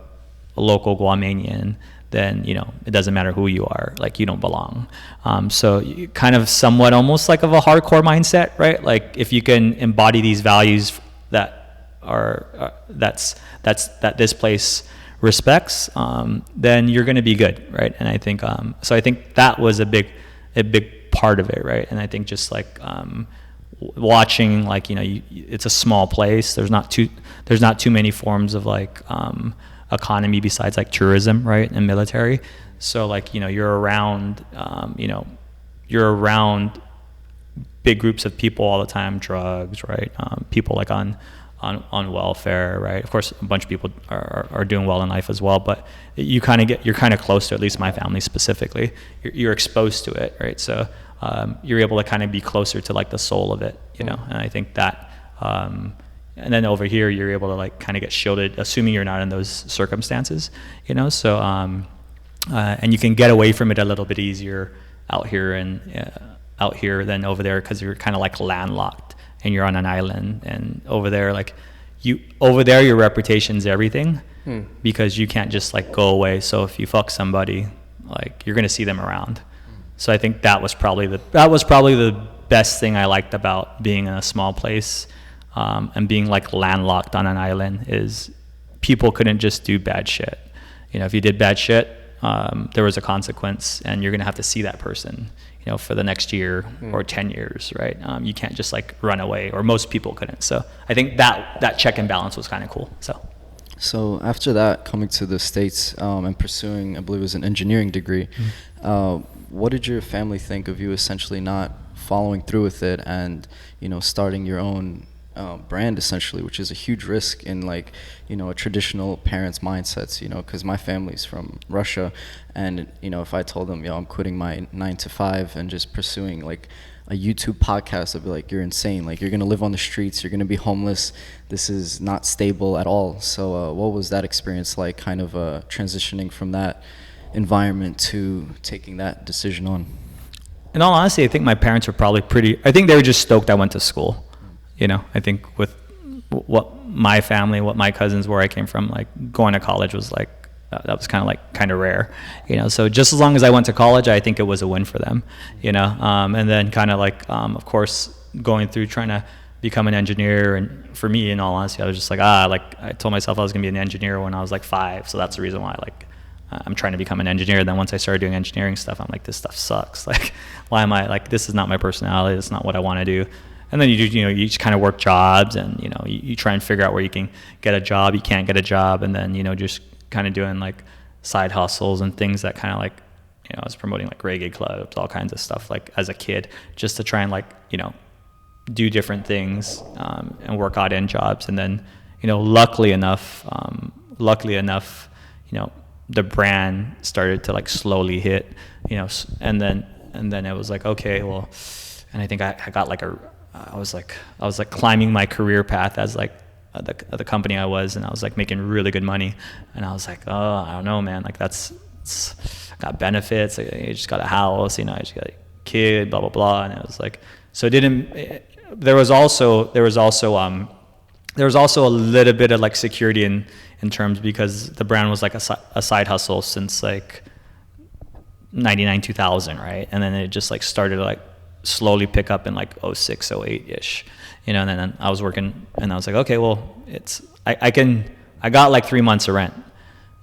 Speaker 3: local Guamanian, then, you know, it doesn't matter who you are, like you don't belong. So you kind of somewhat almost like of a hardcore mindset, right? Like if you can embody these values that are that this place respects, then you're going to be good, right? And I think so I think that was a big part of it, right? And I think just like watching, like, you know, it's a small place. There's not too many forms of like economy besides like tourism, right, and military. So like, you know, you're around big groups of people all the time, drugs, right, people like on welfare, right. Of course, a bunch of people are doing well in life as well, but you're kind of close to, at least my family specifically, you're exposed to it, right. So you're able to kind of be closer to like the soul of it, you know. And I think that and then over here, you're able to like kind of get shielded, assuming you're not in those circumstances, you know. So, and you can get away from it a little bit easier out here than over there, because you're kind of like landlocked and you're on an island. And over there, your reputation's everything, because you can't just like go away. So if you fuck somebody, like you're gonna see them around. So I think that was probably the best thing I liked about being in a small place. And being like landlocked on an island, is people couldn't just do bad shit. You know, if you did bad shit, there was a consequence, and you're gonna have to see that person, you know, for the next year or 10 years, right? You can't just like run away, or most people couldn't. So I think that check and balance was kind of cool. So
Speaker 4: after that, coming to the States and pursuing, I believe it was an engineering degree, what did your family think of you essentially not following through with it and, you know, starting your own brand essentially, which is a huge risk in, like, you know, a traditional parents' mindsets, you know, because my family's from Russia, and, you know, if I told them, yo, I'm quitting my 9 to 5 and just pursuing like a YouTube podcast, I'd be like, you're insane. Like, you're going to live on the streets. You're going to be homeless. This is not stable at all. So what was that experience like, kind of transitioning from that environment to taking that decision on?
Speaker 3: In all honesty, I think my parents were probably I think they were just stoked I went to school. You know, I think with what my family, what my cousins, where I came from, like, going to college was like, that was kind of rare, you know. So just as long as I went to college, I think it was a win for them, you know. And then kind of like, of course, going through trying to become an engineer. And for me, in all honesty, I was just like, I told myself I was gonna be an engineer when I was like 5. So that's the reason why, like, I'm trying to become an engineer. Then once I started doing engineering stuff, I'm like, this stuff sucks. Like, why am I, like, this is not my personality. It's not what I want to do. And then you just kind of work jobs, and, you know, you try and figure out where you can get a job. You can't get a job. And then, you know, just kind of doing like side hustles and things that kind of, like, you know, I was promoting like reggae clubs, all kinds of stuff, like, as a kid, just to try and, like, you know, do different things, and work odd end jobs. And then, you know, luckily enough, you know, the brand started to, like, slowly hit, you know, and then it was like, okay, well, and I think I got like I was like climbing my career path as, like, the company I was, and I was like making really good money, and I was like, oh, I don't know, man, like, I got benefits, I just got a house, you know, I just got a kid, blah blah blah. And it was like, so there was also a little bit of, like, security in terms, because the brand was like a side hustle since like 99 2000, right? And then it just, like, started to, like, slowly pick up in like 06 08 ish, you know. And then I was working, and I was like, okay, well, I got like 3 months of rent,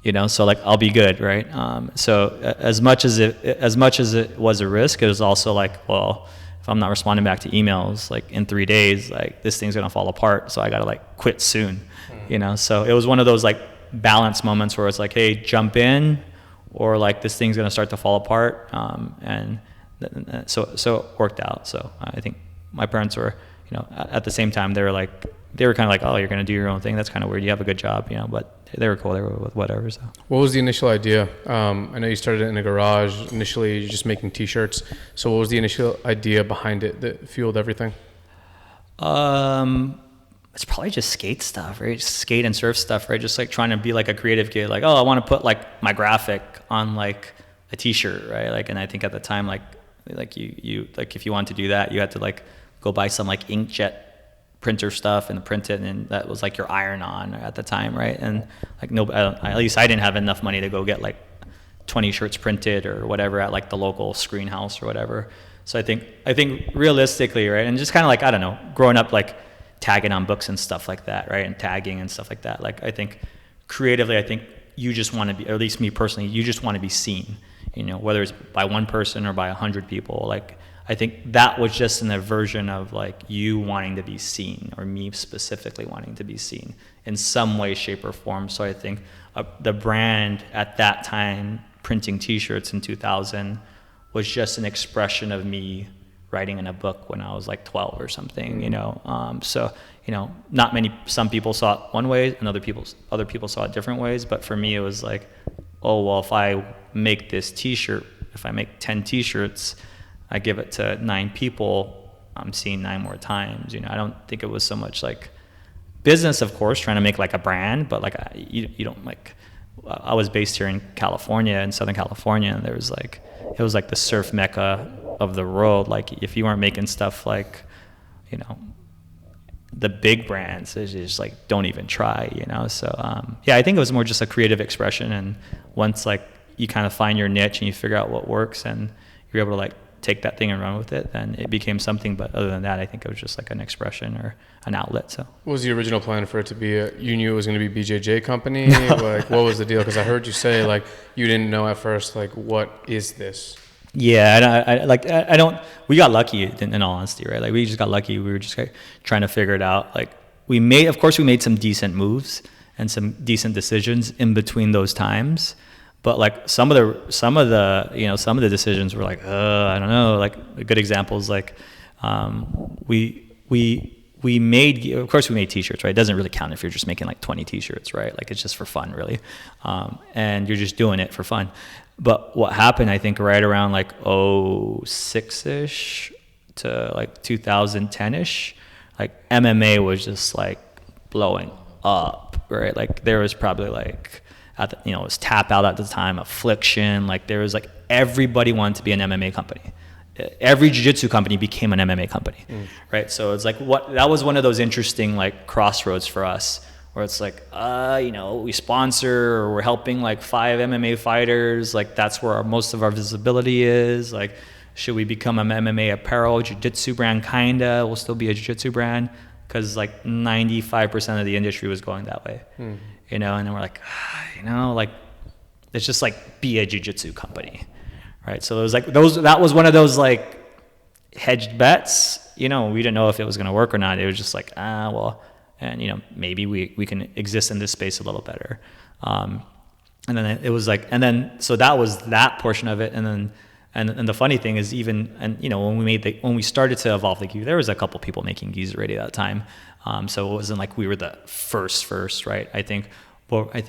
Speaker 3: you know, so, like, I'll be good, right? So as much as it was a risk, it was also like, well, if I'm not responding back to emails, like, in 3 days, like, this thing's gonna fall apart, so I gotta, like, quit soon, you know. So it was one of those, like, balance moments where it's like, hey, jump in, or, like, this thing's gonna start to fall apart, and so it worked out. So I think my parents were, you know, at the same time, they were kind of like, oh, you're going to do your own thing. That's kind of weird. You have a good job, you know, but they were cool. They were with whatever. So
Speaker 1: What was the initial idea? I know you started it in a garage. Initially, you're just making T-shirts. So what was the initial idea behind it that fueled everything?
Speaker 3: It's probably just skate stuff, right? Just skate and surf stuff, right? Just, like, trying to be like a creative kid. Like, oh, I want to put, like, my graphic on, like, a T-shirt, right? Like, and I think at the time, like you like, if you wanted to do that, you had to, like, go buy some, like, inkjet printer stuff and print it, and that was, like, your iron-on at the time, right? And, like, at least I didn't have enough money to go get, like, 20 shirts printed or whatever at, like, the local screen house or whatever. So I think realistically, right, and just kind of, like, I don't know, growing up, like, tagging on books and stuff like that, right, and tagging and stuff like that, like, I think creatively, I think you just want to be, or at least me personally, you just want to be seen, you know, whether it's by one person or by 100 people. Like, I think that was just an aversion of, like, you wanting to be seen, or me specifically wanting to be seen in some way, shape, or form. So I think the brand at that time, printing T-shirts in 2000, was just an expression of me writing in a book when I was like 12 or something, you know. So, you know, some people saw it one way, and other people saw it different ways. But for me, it was like, oh, well, if I make this T-shirt, if I make 10 T-shirts, I give it to 9 people, I'm seeing 9 more times. You know, I don't think it was so much like business, of course, trying to make like a brand, but like you don't like. I was based here in California, in Southern California, and it was like the surf mecca of the world. Like, if you weren't making stuff like, you know, the big brands, it's just like, don't even try, you know. So yeah, I think it was more just a creative expression, and once like you kind of find your niche and you figure out what works and you're able to like take that thing and run with it, then it became something. But other than that, I think it was just like an expression or an outlet. So
Speaker 1: what was the original plan for it to be? You knew it was going to be BJJ company? No. Like, what was the deal? Because I heard you say like you didn't know at first, like, what is this?
Speaker 3: Yeah, I don't. We got lucky, in all honesty, right? Like, we just got lucky. We were just like trying to figure it out. Like, we made some decent moves and some decent decisions in between those times. But like some of the decisions were like, I don't know. Like a good example is like, we made, of course we made t-shirts, right? It doesn't really count if you're just making like 20 t-shirts, right? Like it's just for fun, really. And you're just doing it for fun. But what happened, I think, right around like 06-ish to like 2010-ish, like MMA was just like blowing up, right? Like there was probably like, it was Tap Out at the time, Affliction, like there was like, everybody wanted to be an MMA company. Every jiu-jitsu company became an MMA company, right? So it's like that was one of those interesting like crossroads for us, where it's like, we sponsor or we're helping like 5 MMA fighters, like that's where most of our visibility is. Like, should we become an MMA apparel jiu-jitsu brand? Kinda, we'll still be a jiu-jitsu brand, because like 95% of the industry was going that way, and then we're like, like let's just like be a jiu-jitsu company. Right, so it was like that was one of those like hedged bets. We didn't know if it was going to work or not. It was just like, and maybe we can exist in this space a little better. And then it was like, so that was that portion of it. And then and the funny thing is, when we started to evolve the gi, there was a couple people making gis already at that time. So it wasn't like we were the first, right? I think I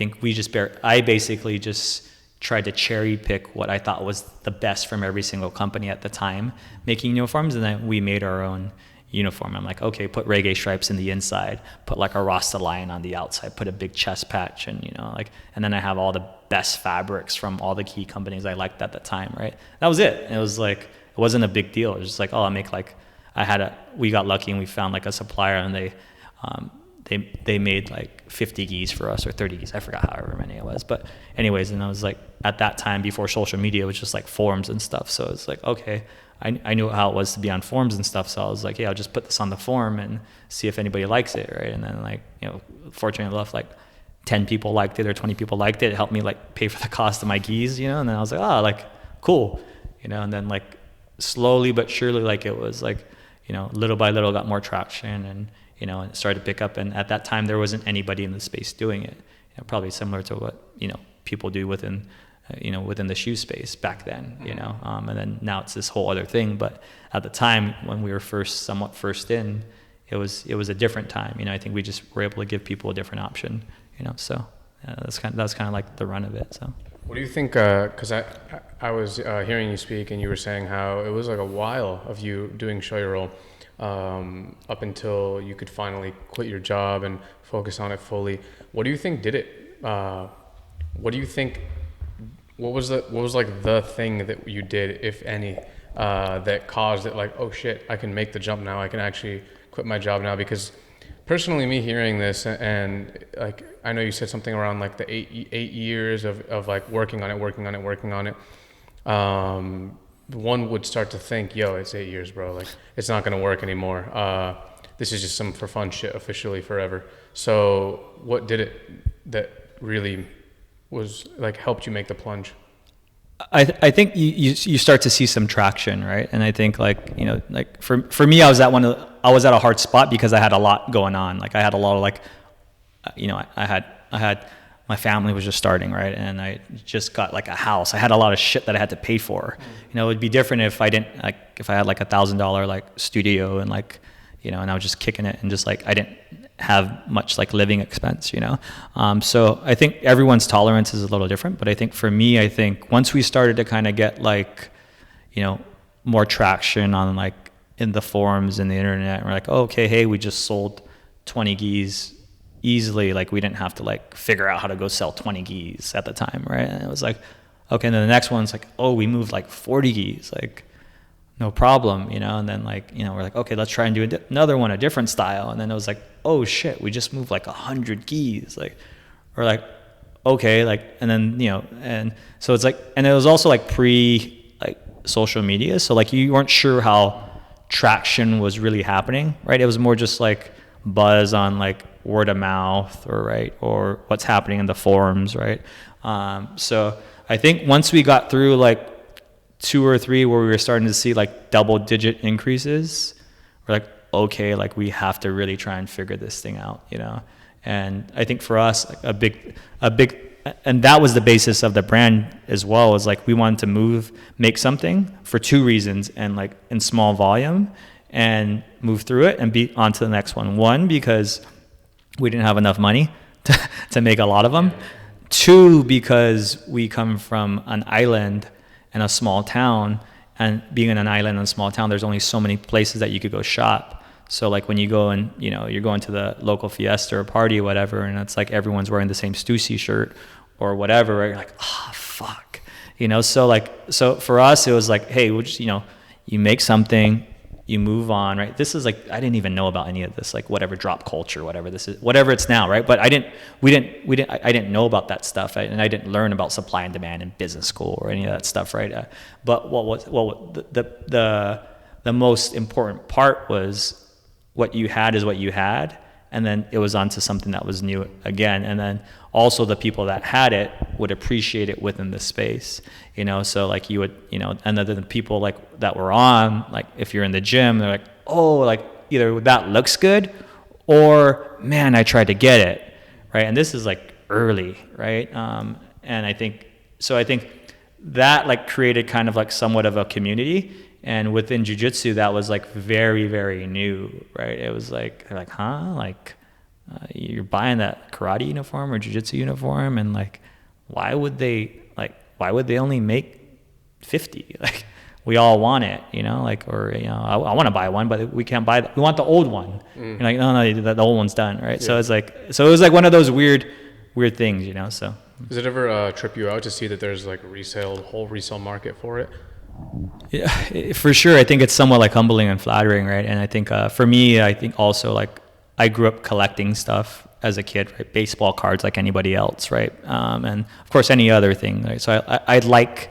Speaker 3: basically just tried to cherry pick what I thought was the best from every single company at the time making uniforms, and then we made our own uniform. I'm like, okay, put reggae stripes in the inside, put like a Rasta lion on the outside, put a big chest patch, and and then I have all the best fabrics from all the key companies I liked at the time, right? That was it. It was like, it wasn't a big deal. It was just like, I'll make like, we got lucky and we found like a supplier, and they made like 50 gis for us, or 30 gis, I forgot however many it was. But anyways, and I was like, at that time, before social media, it was just like forums and stuff. So it's like, okay, I knew how it was to be on forums and stuff. So I was like, hey, I'll just put this on the forum and see if anybody likes it, right? And then like, fortunately enough, like 10 people liked it or 20 people liked it. It helped me like pay for the cost of my gis, and then I was like, like cool, and then like slowly but surely, like it was like, little by little got more traction, and and it started to pick up. And at that time, there wasn't anybody in the space doing it. Probably similar to what people do within the shoe space back then. And then now it's this whole other thing. But at the time when we were somewhat first in, it was a different time. I think we just were able to give people a different option. So that's kind of like the run of it. So.
Speaker 1: What do you think? Because I was hearing you speak, and you were saying how it was like a while of you doing Shoyoroll, up until you could finally quit your job and focus on it fully. What do you think did it? What do you think? What was like the thing that you did, if any, that caused it? Like, oh shit, I can make the jump now. I can actually quit my job now. Because personally, me hearing this, and like, I know you said something around like the eight years of like working on it. One would start to think, yo, it's 8 years, bro. Like, it's not gonna work anymore. This is just some for fun shit officially forever. So what did it that really was like helped you make the plunge?
Speaker 3: I think you start to see some traction, right? And I think like, like for me, I was at a hard spot because I had a lot going on. Like I had a lot of like, I had my family was just starting, right? And I just got like a house. I had a lot of shit that I had to pay for. It would be different if I didn't, like, if I had like $1,000 like studio and like, and I was just kicking it, and just like I didn't have much like living expense, so I think everyone's tolerance is a little different. But I think for me, I think once we started to kind of get like, more traction on like in the forums and the internet, and we're like, oh, okay, hey, we just sold 20 gis easily. Like we didn't have to like figure out how to go sell 20 gis at the time, right? And it was like, okay, and then the next one's like, oh, we moved like 40 gis, like no problem, and then like, we're like, okay, let's try and do another one, a different style. And then it was like, oh shit, we just moved like 100 gis, like, or like, okay, like, and then, and so it's like, and it was also like like social media. So like you weren't sure how traction was really happening, right? It was more just like buzz on like word of mouth, or what's happening in the forums, right? So I think once we got through like 2 or 3 where we were starting to see like double-digit increases, we're like, okay, like we have to really try and figure this thing out, And I think for us, like a big and that was the basis of the brand as well, is like we wanted to make something for two reasons, and like in small volume, and move through it and be on to the next one. One, because we didn't have enough money to make a lot of them. Two, because we come from an island and a small town, and being in an island and a small town, there's only so many places that you could go shop. So like when you go and, you know, you're going to the local fiesta or party or whatever, and it's like everyone's wearing the same Stussy shirt or whatever, right? You're like, oh, fuck. You know, so for us, it was like, hey, we'll just, you know, you make something, you move on, right? This is like, I didn't even know about any of this, like whatever drop culture, whatever this is, whatever it's now, right? But I didn't know about that stuff, and I didn't learn about supply and demand in business school or any of that stuff, right? But the most important part was, what you had is what you had, and then it was onto something that was new again, and then also the people that had it would appreciate it within the space, you know. So like you would, you know, and then the people like that were on, like if you're in the gym, they're like, oh, like either that looks good, or man, I tried to get it, right? And this is like early, right? And I think that like created kind of like somewhat of a community. And within jiu-jitsu, that was like very, very new, right? It was like, they're like, huh? Like, you're buying that karate uniform or jiu-jitsu uniform, and like, why would they only make 50? Like, we all want it, you know? Like, or, you know, I want to buy one, but we can't buy we want the old one. You're like, no, the old one's done, right? Yeah. So it was like one of those weird things, you know, so.
Speaker 1: Does it ever trip you out to see that there's like whole resale market for it?
Speaker 3: Yeah, for sure. I think it's somewhat like humbling and flattering, right? And I think for me, I think also like I grew up collecting stuff as a kid, right? Baseball cards like anybody else, right? And of course any other thing, right? So I like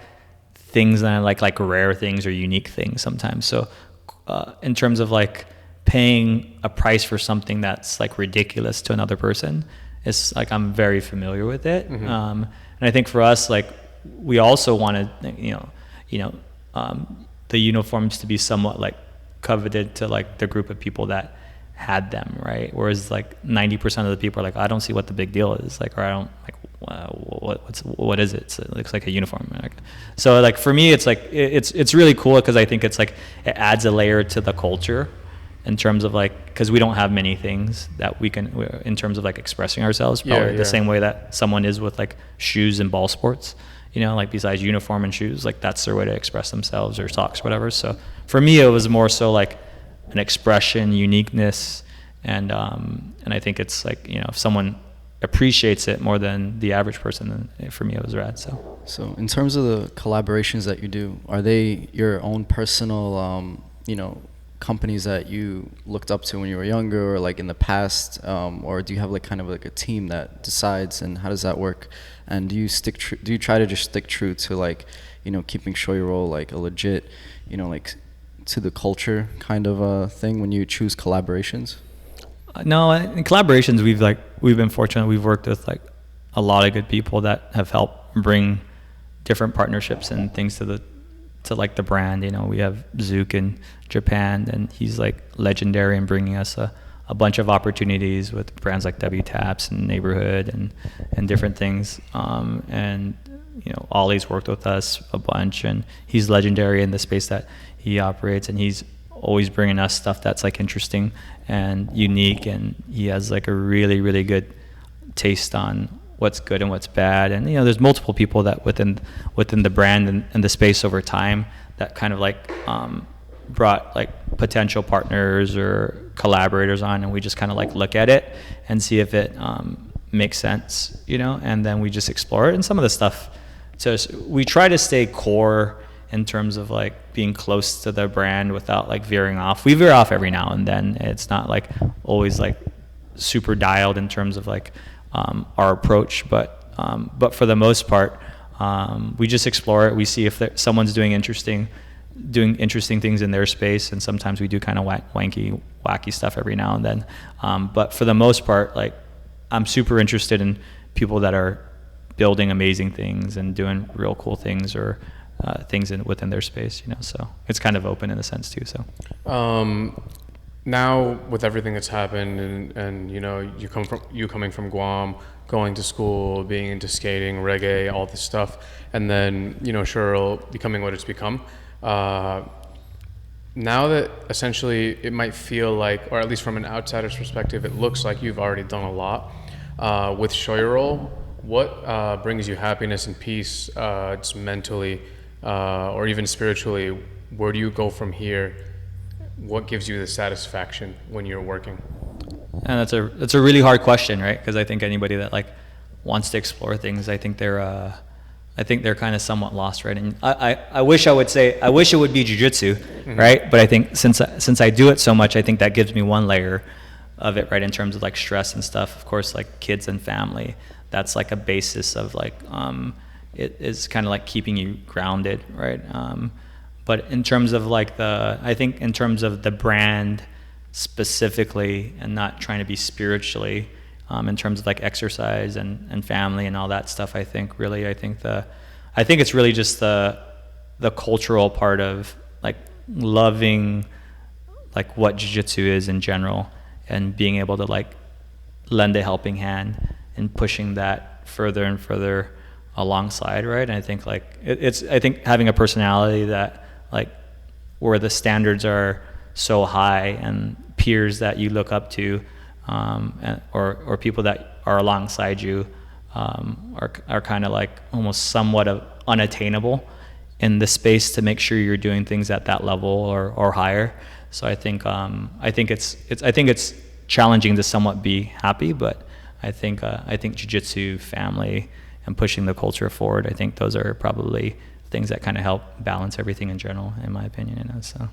Speaker 3: things that I like rare things or unique things sometimes. So in terms of like paying a price for something that's like ridiculous to another person, it's like I'm very familiar with it. Mm-hmm. And I think for us, like we also wanted, the uniforms to be somewhat like coveted to like the group of people that had them, right? Whereas like 90% of the people are like, I don't see what the big deal is, like, or I don't like, what is it? So it looks like a uniform. So like for me, it's like it's really cool because I think it's like it adds a layer to the culture in terms of like, because we don't have many things that we can in terms of like expressing ourselves, probably the same way that someone is with like shoes and ball sports. You know, like besides uniform and shoes, like that's their way to express themselves, or socks, whatever. So for me, it was more so like an expression, uniqueness, and I think it's like, you know, if someone appreciates it more than the average person, then for me it was rad. So
Speaker 4: in terms of the collaborations that you do, are they your own personal, companies that you looked up to when you were younger, or like in the past, or do you have like kind of like a team that decides, and how does that work? And do you try to just stick true to like, you know, keeping Shoyoroll like a legit, you know, like to the culture kind of a thing when you choose collaborations?
Speaker 3: No, in collaborations we've been fortunate. We've worked with like a lot of good people that have helped bring different partnerships and things to like the brand. You know, we have Zook in Japan, and he's like legendary in bringing us a bunch of opportunities with brands like W Taps and Neighborhood and different things. And you know, Ollie's worked with us a bunch, and he's legendary in the space that he operates, and he's always bringing us stuff that's like interesting and unique, and he has like a really, really good taste on what's good and what's bad. And you know, there's multiple people that within the brand and the space over time that kind of like brought like potential partners or collaborators on, and we just kind of like look at it and see if it makes sense, you know, and then we just explore it. And some of the stuff, so we try to stay core in terms of like being close to the brand without like veering off. We veer off every now and then. It's not like always like super dialed in terms of like our approach, but for the most part, we just explore it. We see if someone's doing interesting things in their space, and sometimes we do kind of wacky stuff every now and then. But for the most part, like I'm super interested in people that are building amazing things and doing real cool things, or things within their space, you know. So it's kind of open in a sense too. So
Speaker 1: now with everything that's happened, and you know, you coming from Guam, going to school, being into skating, reggae, all this stuff, and then, you know, Shoyoroll becoming what it's become. Now that essentially it might feel like, or at least from an outsider's perspective, it looks like you've already done a lot with Shoyoroll. What brings you happiness and peace, just mentally or even spiritually? Where do you go from here? What gives you the satisfaction when you're working?
Speaker 3: And that's a really hard question, right? Because I think anybody that like wants to explore things, I think they're kind of somewhat lost, right? And I wish I wish it would be jiu-jitsu, right? But I think since I do it so much, I think that gives me one layer of it, right? In terms of like stress and stuff, of course, like kids and family, that's like a basis of like, it is kind of like keeping you grounded, right? But in terms of like I think in terms of the brand specifically, and not trying to be spiritually, in terms of like exercise and family and all that stuff, I think it's really just the cultural part of like loving like what jiu-jitsu is in general, and being able to like lend a helping hand and pushing that further and further alongside, right? And I think like I think having a personality that like where the standards are so high, and peers that you look up to, or people that are alongside you, are kind of like almost somewhat of unattainable in the space to make sure you're doing things at that level or higher. So I think it's challenging to somewhat be happy, but I think jiu-jitsu, family, and pushing the culture forward, I think those are probably things that kind of help balance everything in general, in my opinion. You know, so.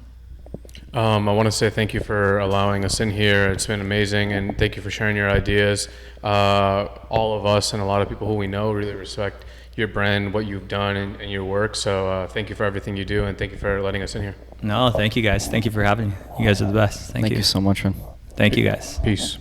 Speaker 1: I want to say thank you for allowing us in here. It's been amazing, and thank you for sharing your ideas. All of us and a lot of people who we know really respect your brand, what you've done, and your work. So thank you for everything you do, and thank you for letting us in here.
Speaker 3: No, thank you guys. Thank you for having me. You guys are the best. Thank you.
Speaker 4: Thank you so much, man.
Speaker 3: Thank you guys.
Speaker 1: Peace.